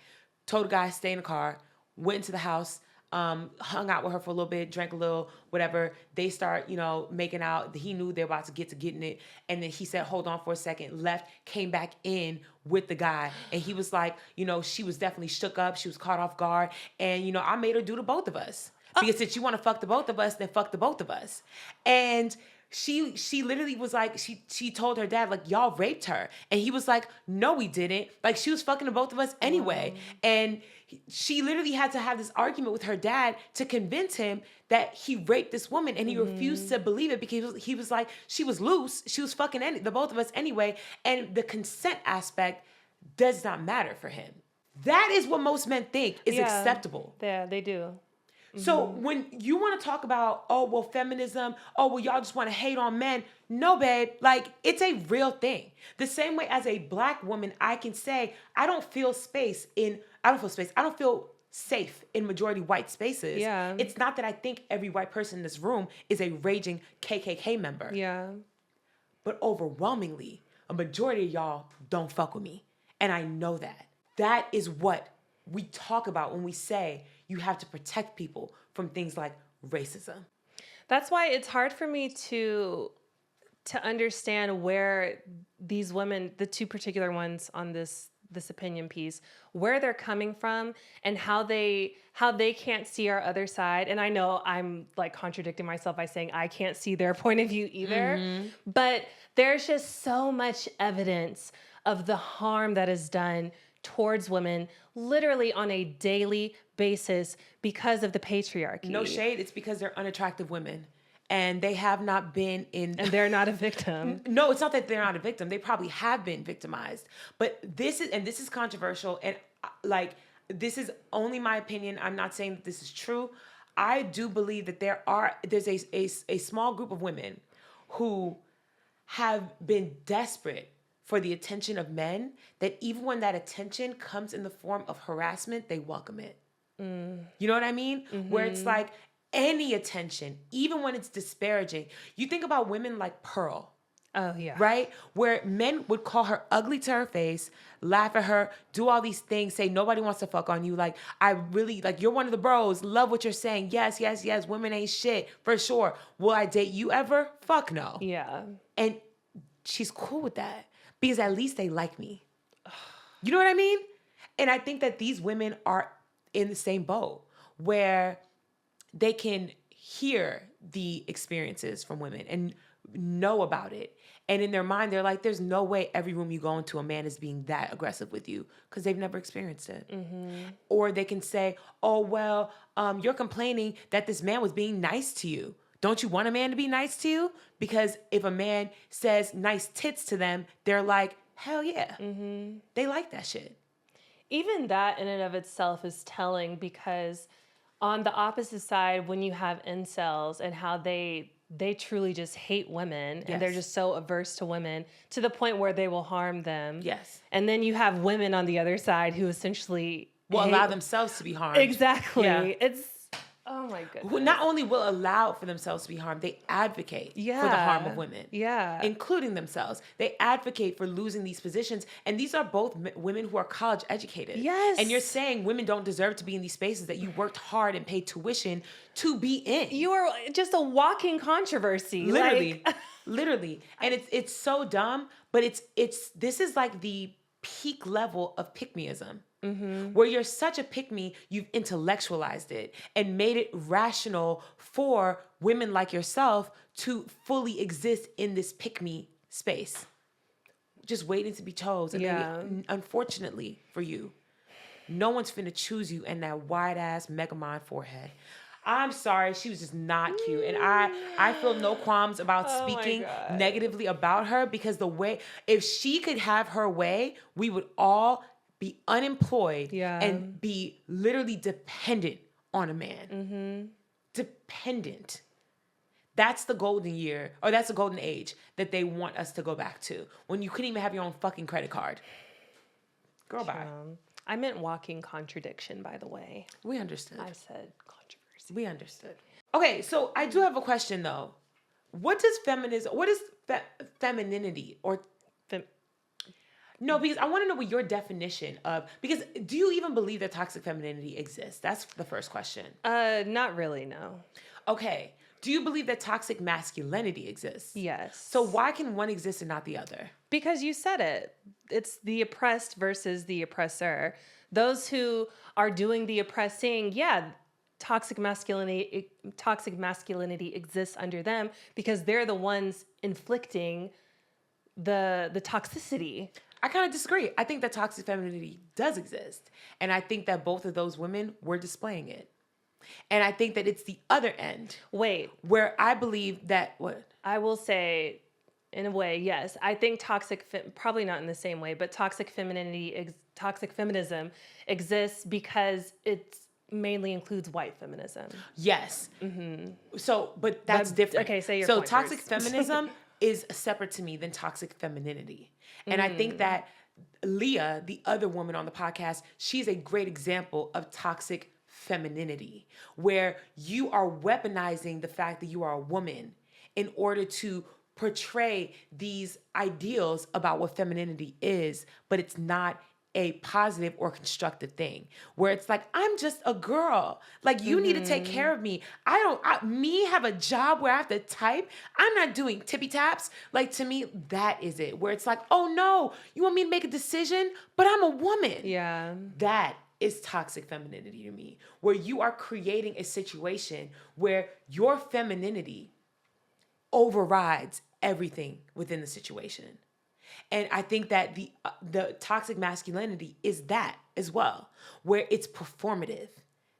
told the guy, stay in the car, went into the house, hung out with her for a little bit, drank a little, whatever. They start, you know, making out. He knew they were about to get to getting it. And then he said, hold on for a second, left, came back in with the guy. And he was like, you know, she was definitely shook up. She was caught off guard. And, you know, I made her do the both of us. Because since you want to fuck the both of us, then fuck the both of us. And she literally was like, she told her dad, like, y'all raped her. And he was like, no, we didn't. Like, she was fucking the both of us anyway. And she literally had to have this argument with her dad to convince him that he raped this woman. And he refused to believe it because he was like, she was loose. She was fucking the both of us anyway. And the consent aspect does not matter for him. That is what most men think is acceptable. Yeah, they do. So when you want to talk about, oh, well, feminism, oh, well, y'all just want to hate on men. No, babe, like it's a real thing. The same way as a Black woman, I can say, I don't feel safe in majority white spaces. Yeah. It's not that I think every white person in this room is a raging KKK member. Yeah. But overwhelmingly, a majority of y'all don't fuck with me. And I know that. That is what we talk about when we say you have to protect people from things like racism. That's why it's hard for me to understand where these women, the two particular ones on this opinion piece, where they're coming from and how they can't see our other side. And I know I'm like contradicting myself by saying I can't see their point of view either, but there's just so much evidence of the harm that is done towards women literally on a daily basis because of the patriarchy. No shade, it's because they're unattractive women. And they have not been in... And they're not a victim. No, it's not that they're not a victim. They probably have been victimized. But this is controversial. And like, this is only my opinion. I'm not saying that this is true. I do believe that there's a small group of women who have been desperate for the attention of men, that even when that attention comes in the form of harassment, they welcome it. You know what I mean? Where it's like, any attention, even when it's disparaging. You think about women like Pearl. Oh, yeah. Right? Where men would call her ugly to her face, laugh at her, do all these things, say nobody wants to fuck on you. Like, I really, like, you're one of the bros. Love what you're saying. Yes, yes, yes. Women ain't shit. For sure. Will I date you ever? Fuck no. Yeah. And she's cool with that because at least they like me. You know what I mean? And I think that these women are in the same boat where they can hear the experiences from women and know about it. And in their mind, they're like, there's no way every room you go into, a man is being that aggressive with you because they've never experienced it. Or they can say, oh, well, you're complaining that this man was being nice to you. Don't you want a man to be nice to you? Because if a man says nice tits to them, they're like, hell yeah. They like that shit. Even that in and of itself is telling because... on the opposite side, when you have incels and how they truly just hate women and they're just so averse to women to the point where they will harm them. Yes. And then you have women on the other side who essentially will allow themselves to be harmed. Exactly. Yeah. It's, oh my goodness. Who not only will allow for themselves to be harmed, they advocate for the harm of women. Yeah. Including themselves. They advocate for losing these positions. And these are both women who are college educated. Yes. And you're saying women don't deserve to be in these spaces that you worked hard and paid tuition to be in. You are just a walking controversy. Literally. Like... Literally. And it's so dumb, but this is like the peak level of pick-meism. Where you're such a pick-me, you've intellectualized it and made it rational for women like yourself to fully exist in this pick-me space. Just waiting to be chosen. Yeah. And unfortunately for you, no one's finna choose you in that wide-ass Megamind forehead. I'm sorry, she was just not cute. And I feel no qualms about speaking negatively about her because if she could have her way, we would all be unemployed and be literally dependent on a man. Dependent. That's the golden year, or that's the golden age that they want us to go back to, when you couldn't even have your own fucking credit card. Girl, bye. I meant walking contradiction, by the way. We understood. I said controversy. We understood. Okay, so I do have a question though. What is femininity or No, because I want to know what your definition of, because do you even believe that toxic femininity exists? That's the first question. Not really, no. Okay. Do you believe that toxic masculinity exists? Yes. So why can one exist and not the other? Because you said it. It's the oppressed versus the oppressor. Those who are doing the oppressing, toxic masculinity exists under them because they're the ones inflicting the toxicity. I kind of disagree. I think that toxic femininity does exist. And I think that both of those women were displaying it. And I think that it's the other end. Wait. Where I believe that, what? I will say, in a way, yes. I think probably not in the same way, but toxic feminism exists because it's mainly includes white feminism. Yes. So, but that's different. Okay, say your So point toxic first. feminism is separate to me than toxic femininity. And I think that Leah, the other woman on the podcast, she's a great example of toxic femininity, where you are weaponizing the fact that you are a woman in order to portray these ideals about what femininity is, but it's not a positive or constructive thing, where it's like, I'm just a girl. Like, you need to take care of me. Me have a job where I have to type. I'm not doing tippy taps. Like, to me, that is it, where it's like, oh no, you want me to make a decision, but I'm a woman. Yeah. That is toxic femininity to me, where you are creating a situation where your femininity overrides everything within the situation. And I think that the toxic masculinity is that as well, where it's performative,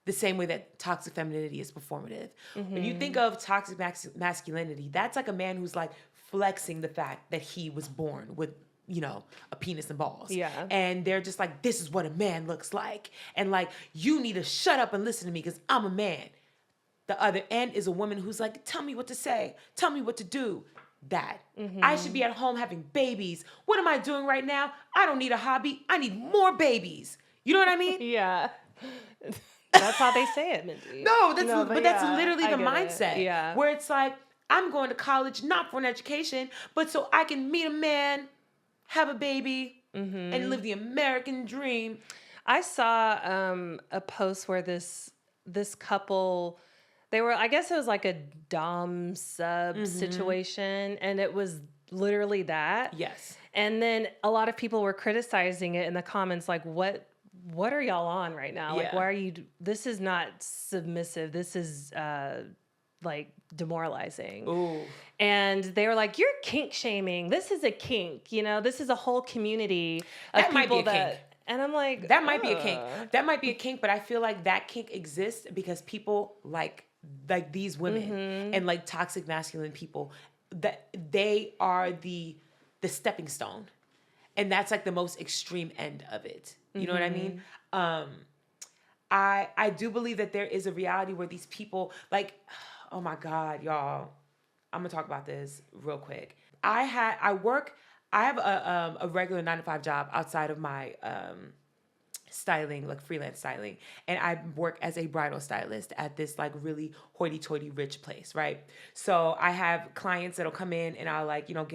the same way that toxic femininity is performative. When you think of toxic masculinity, that's like a man who's like flexing the fact that he was born with, you know, a penis and balls. Yeah. And they're just like, this is what a man looks like. And like, you need to shut up and listen to me because I'm a man. The other end is a woman who's like, tell me what to say. Tell me what to do. That. I should be at home having babies. What am I doing right now? I don't need a hobby. I need more babies. You know what I mean? Yeah. That's how they say it, Mindy. That's yeah, literally I the get it. mindset. Yeah. Where it's like, I'm going to college not for an education, but so I can meet a man, have a baby, and live the American dream. I saw a post where this couple, they were, I guess it was like a dom sub situation, and it was literally that. Yes. And then a lot of people were criticizing it in the comments, like, what are y'all on right now? Like, Yeah. why are you, this is not submissive. This is like demoralizing. Ooh. And they were like, you're kink shaming. This is a kink, you know, this is a whole community of That might be people a kink. And I'm like, That might be a kink. That might be a kink, but I feel like that kink exists because people like these women and like toxic masculine people, that they are the stepping stone. And that's like the most extreme end of it. You know what I mean? I do believe that there is a reality where these people, like, oh my God, y'all, I'm gonna talk about this real quick. I have a regular 9-to-5 job outside of my styling, like freelance styling. And I work as a bridal stylist at this like really hoity-toity rich place, right? So I have clients that'll come in and I'll like, you know,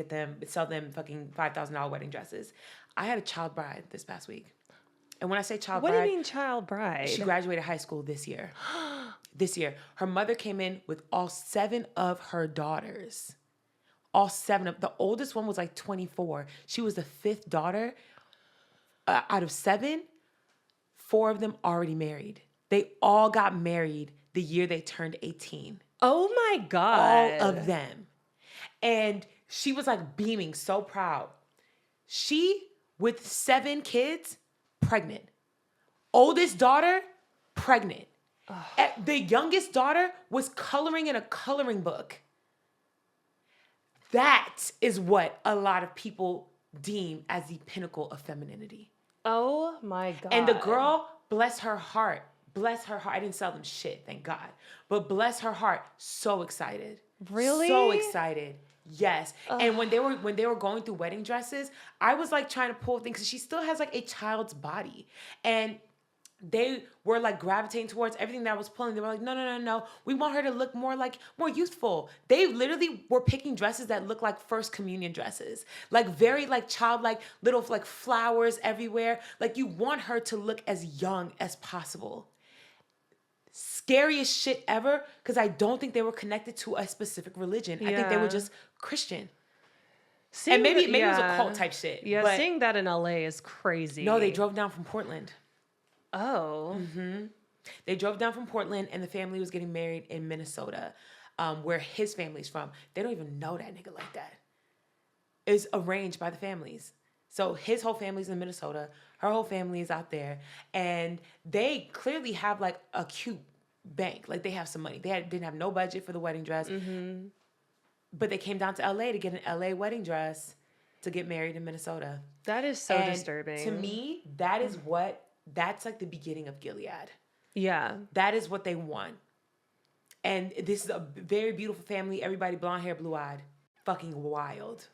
sell them fucking $5,000 wedding dresses. I had a child bride this past week. And when I say child bride. What do you mean child bride? She graduated high school this year. This year. Her mother came in with all 7 of her daughters. All 7 of the oldest one was like 24. She was the 5th daughter. Out of 7, 4 of them already married. They all got married the year they turned 18. Oh my God. All of them. And she was like beaming, so proud. She, with 7 kids, pregnant. Oldest daughter, pregnant. The youngest daughter was coloring in a coloring book. That is what a lot of people deem as the pinnacle of femininity. Oh my God. And the girl, bless her heart. I didn't sell them shit, thank God. But bless her heart, so excited. Really? So excited. Yes. And when they were going through wedding dresses, I was like trying to pull things because she still has like a child's body. And they were like gravitating towards everything that I was pulling. They were like, no. We want her to look more youthful. They literally were picking dresses that look like first communion dresses. Like very like childlike, little like flowers everywhere. Like you want her to look as young as possible. Scariest shit ever, because I don't think they were connected to a specific religion. I think they were just Christian. And maybe it was a cult type shit. Yeah, but seeing that in LA is crazy. no, they drove down from Portland. Oh. They drove down from Portland, and the family was getting married in Minnesota, where his family's from. They don't even know that nigga like that. It's arranged by the families. So his whole family's in Minnesota. Her whole family is out there. And they clearly have like a cute bank. Like they have some money. They didn't have no budget for the wedding dress. But they came down to LA to get an LA wedding dress to get married in Minnesota. That is so disturbing. To me, that's like the beginning of Gilead. Yeah. That is what they want. And this is a very beautiful family. Everybody blonde hair, blue eyed. Fucking wild.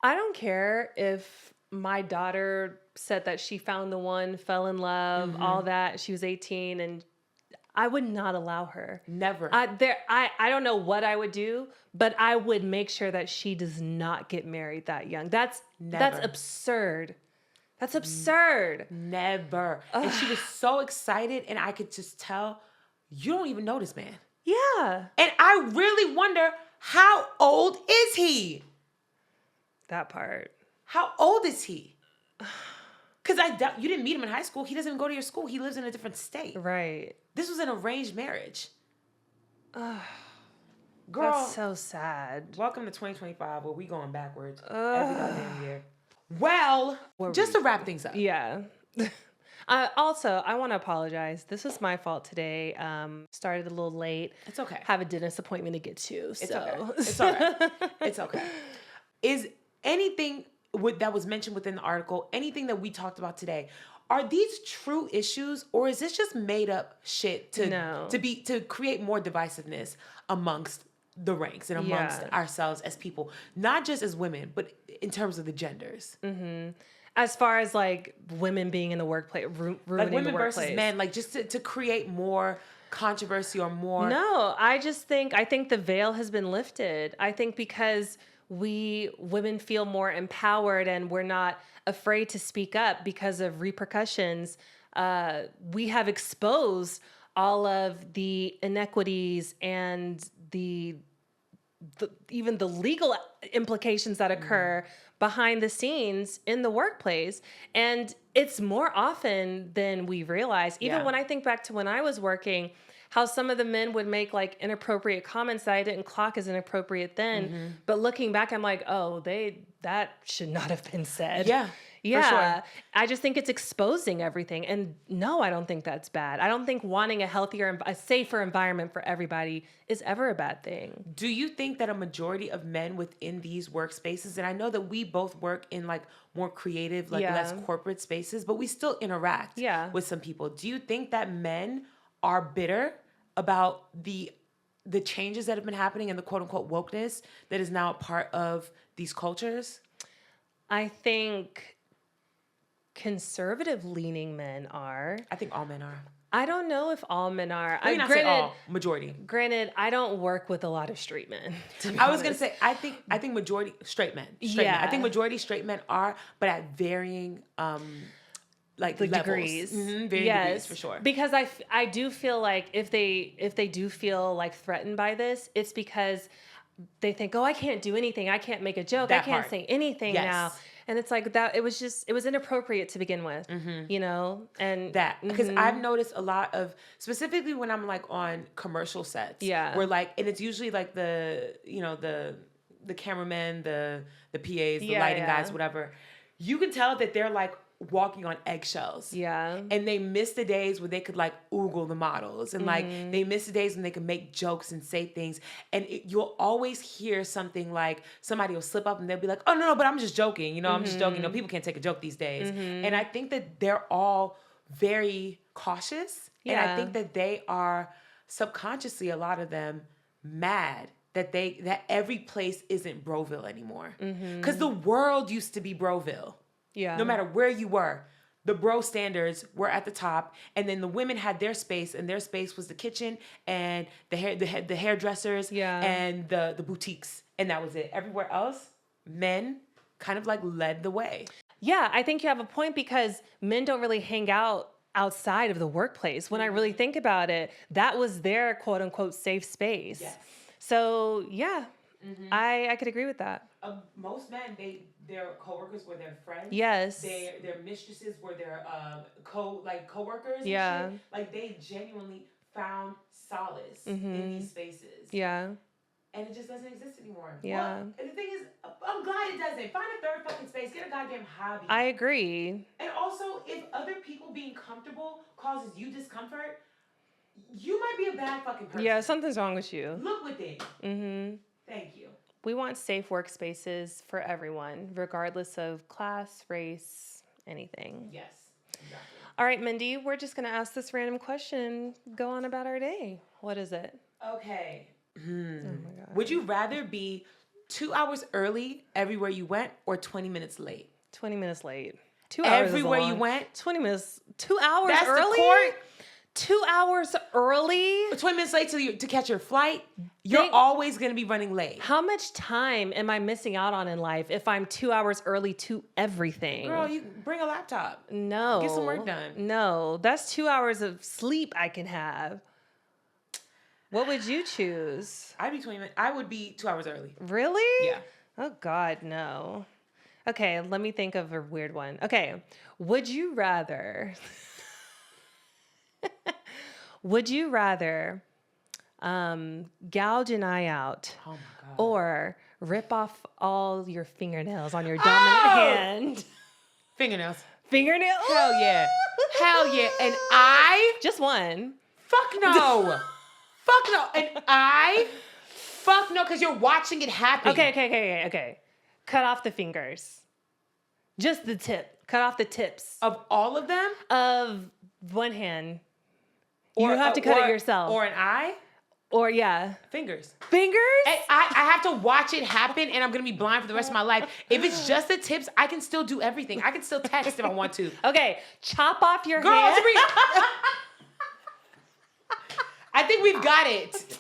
I don't care if my daughter said that she found the one, fell in love, all that. She was 18 and I would not allow her. Never. I don't know what I would do, but I would make sure that she does not get married that young. That's absurd. That's absurd. Never. Ugh. And she was so excited, and I could just tell, you don't even know this man. Yeah. And I really wonder, how old is he? That part. How old is he? Because I doubt you didn't meet him in high school. He doesn't even go to your school. He lives in a different state. Right. This was an arranged marriage. Girl, that's so sad. Welcome to 2025, where we going backwards every goddamn year. Well, just to wrap things up. Yeah. Also, I want to apologize. This was my fault today. Started a little late. It's okay. Have a dentist appointment to get to. It's okay. It's all right. It's okay. Is anything that was mentioned within the article, anything that we talked about today, are these true issues, or is this just made up shit to create more divisiveness amongst the ranks and amongst ourselves as people, not just as women, but in terms of the genders? Mm-hmm. As far as like women being in the workplace, ruining like women the workplace versus men, like just to create more controversy or more. No, I think the veil has been lifted. I think because women feel more empowered and we're not afraid to speak up because of repercussions. We have exposed all of the inequities and even the legal implications that occur behind the scenes in the workplace. And it's more often than we realize. Even when I think back to when I was working, how some of the men would make like inappropriate comments that I didn't clock as inappropriate then. But looking back, I'm like, oh, that should not have been said. Yeah. Yeah. For sure. I just think it's exposing everything. And no, I don't think that's bad. I don't think wanting a safer environment for everybody is ever a bad thing. Do you think that a majority of men within these workspaces, and I know that we both work in like more creative, like less corporate spaces, but we still interact with some people. Do you think that men are bitter about the changes that have been happening and the quote unquote wokeness that is now a part of these cultures? I think conservative leaning men are. I think all men are. I don't know if all men are. I not say all, majority. Granted, I don't work with a lot of straight men. I was gonna say I think majority straight men. Men. I think majority straight men are, but at varying like degrees. Varying degrees for sure. Because I do feel like if they do feel like threatened by this, it's because they think, oh, I can't do anything. I can't make a joke. I can't say anything now. And it's like that. It was inappropriate to begin with, you know, and that because I've noticed a lot of, specifically when I'm like on commercial sets, where like, and it's usually like the cameramen, the PAs, the lighting guys, whatever. You can tell that they're like walking on eggshells. Yeah. And they miss the days where they could like oogle the models and like they miss the days when they could make jokes and say things. And you'll always hear something like somebody will slip up and they'll be like, oh no, but I'm just joking. You know, I'm just joking. No, people can't take a joke these days. And I think that they're all very cautious. Yeah. And I think that they are subconsciously, a lot of them, mad that every place isn't Broville anymore. Because the world used to be Broville. Yeah. No matter where you were, the bro standards were at the top, and then the women had their space, and their space was the kitchen and the hairdressers and the boutiques, and that was it. Everywhere else, men kind of like led the way. Yeah, I think you have a point because men don't really hang out outside of the workplace. When I really think about it, that was their quote unquote safe space. Yes. So yeah, I could agree with that. Most men, their coworkers were their friends. Yes. Their mistresses were their coworkers. Yeah. And shit. Like they genuinely found solace in these spaces. Yeah. And it just doesn't exist anymore. Yeah. Well, and the thing is, I'm glad it doesn't. Find a third fucking space. Get a goddamn hobby. I agree. And also, if other people being comfortable causes you discomfort, you might be a bad fucking person. Yeah, something's wrong with you. Look within. Thank you. We want safe workspaces for everyone, regardless of class, race, anything. Yes. All right, Mindy, we're just going to ask this random question, go on about our day. What is it? Okay. Oh my God. Would you rather be 2 hours early everywhere you went or 20 minutes late? 20 minutes late. 2 hours Everywhere is you long. went? 20 minutes. 2 hours That's early? the court. 2 hours early? 20 minutes late to catch your flight. You're always going to be running late. How much time am I missing out on in life if I'm 2 hours early to everything? Girl, you bring a laptop. No. Get some work done. No. That's 2 hours of sleep I can have. What would you choose? I'd be 20 minutes. I would be 2 hours early. Really? Yeah. Oh, God, no. Okay, let me think of a weird one. Okay, would you rather... Would you rather gouge an eye out or rip off all your fingernails on your dominant hand? Fingernails. Fingernails? Hell yeah. Hell yeah. And I? Just one. Fuck no. Fuck no. And I? Fuck no, because you're watching it happen. Okay. Cut off the fingers. Just the tip. Cut off the tips. Of all of them? Of one hand. You have to cut it yourself. Or an eye? Or, yeah. Fingers. Fingers? And I have to watch it happen, and I'm going to be blind for the rest of my life. If it's just the tips, I can still do everything. I can still text if I want to. Okay, chop off your Girl, hand. I think we've got it.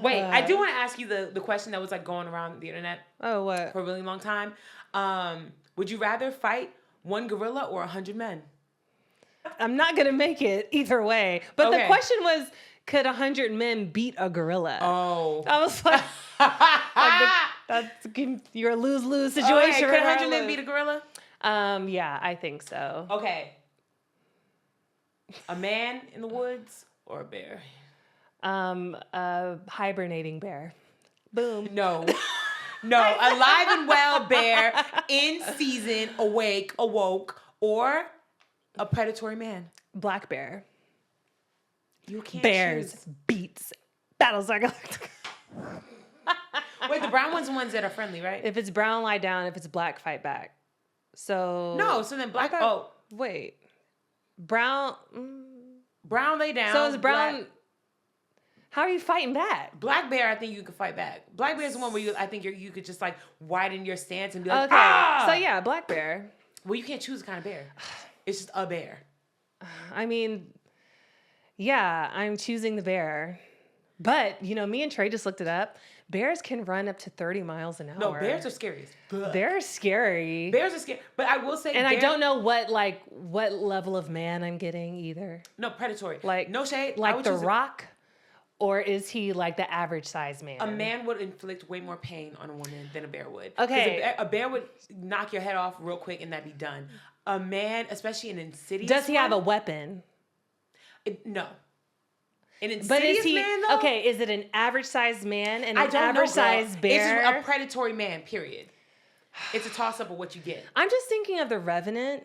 Wait, I do want to ask you the question that was like going around the internet Oh, what? for a really long time. Would you rather fight one gorilla or 100 men? I'm not going to make it either way. But Okay. the question was, could 100 men beat a gorilla? Oh. I was like, that's your lose-lose situation. Okay, could 100 men beat a gorilla? Yeah, I think so. Okay. A man in the woods or a bear? A hibernating bear. Boom. No. No, alive and well bear, in season, awake, awoke, or a predatory man. Black bear. You can't Bears, choose. beats, Battlestar Galactica. Wait, the brown one's the ones that are friendly, right? If it's brown, lie down. If it's black, fight back. So No, so then black. Wait. Brown. Brown lay down. So is brown. How are you fighting back? Black bear, I think you could fight back. Black bear is the one where I think you could just like widen your stance and be like, Okay. ah! So yeah, black bear. Well, you can't choose the kind of bear. It's just a bear. I mean, yeah, I'm choosing the bear. But, me and Trey just looked it up. Bears can run up to 30 miles an hour. No, bears are scary. They're scary. Bears are scary. But I will say, and I don't know what level of man I'm getting either. No, predatory. Like no shade. Like The Rock, or is he like the average size man? A man would inflict way more pain on a woman than a bear would. Okay. A bear would knock your head off real quick and that'd be done. A man, especially an insidious Does he have a weapon? No. An insidious But is he man, though? okay? Is it an average sized man and I an don't know, average sized girl. bear? It's just a predatory man, period. It's a toss up of what you get. I'm just thinking of The Revenant,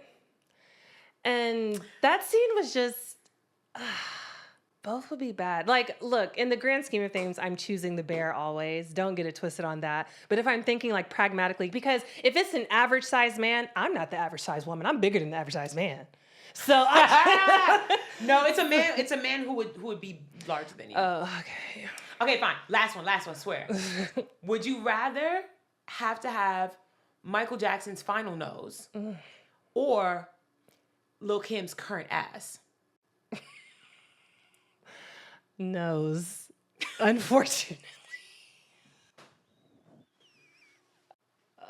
and that scene was just both would be bad. Like, look, in the grand scheme of things, I'm choosing the bear always. Don't get it twisted on that. But if I'm thinking like pragmatically, because if it's an average sized man, I'm not the average sized woman. I'm bigger than the average sized man. So no, it's a man. It's a man who would be larger than you. Oh, okay. Okay, fine. Last one. Swear. Would you rather have to have Michael Jackson's final nose or Lil' Kim's current ass? Nose, unfortunately.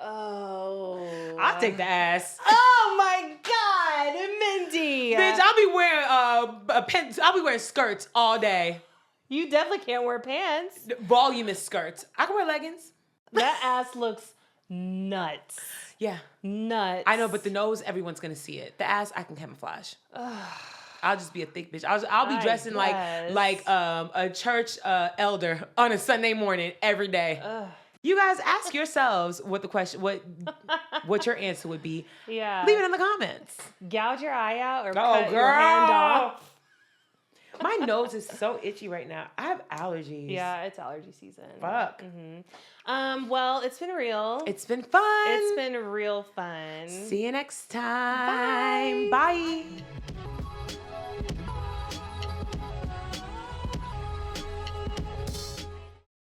Oh, I'll take the ass. Oh my God, Mindy! Bitch, I'll be wearing skirts all day. You definitely can't wear pants. Voluminous skirts. I can wear leggings. That ass looks nuts. Yeah. Nuts. I know, but the nose, everyone's gonna see it. The ass, I can camouflage. I'll just be a thick bitch. I'll be dressing like a church elder on a Sunday morning every day. You guys ask yourselves what the question, what your answer would be. Yeah. Leave it in the comments. Gouge your eye out or cut your hand off. My nose is so itchy right now. I have allergies. Yeah, it's allergy season. Fuck. Mm-hmm. Well, it's been real. It's been fun. It's been real fun. See you next time. Bye.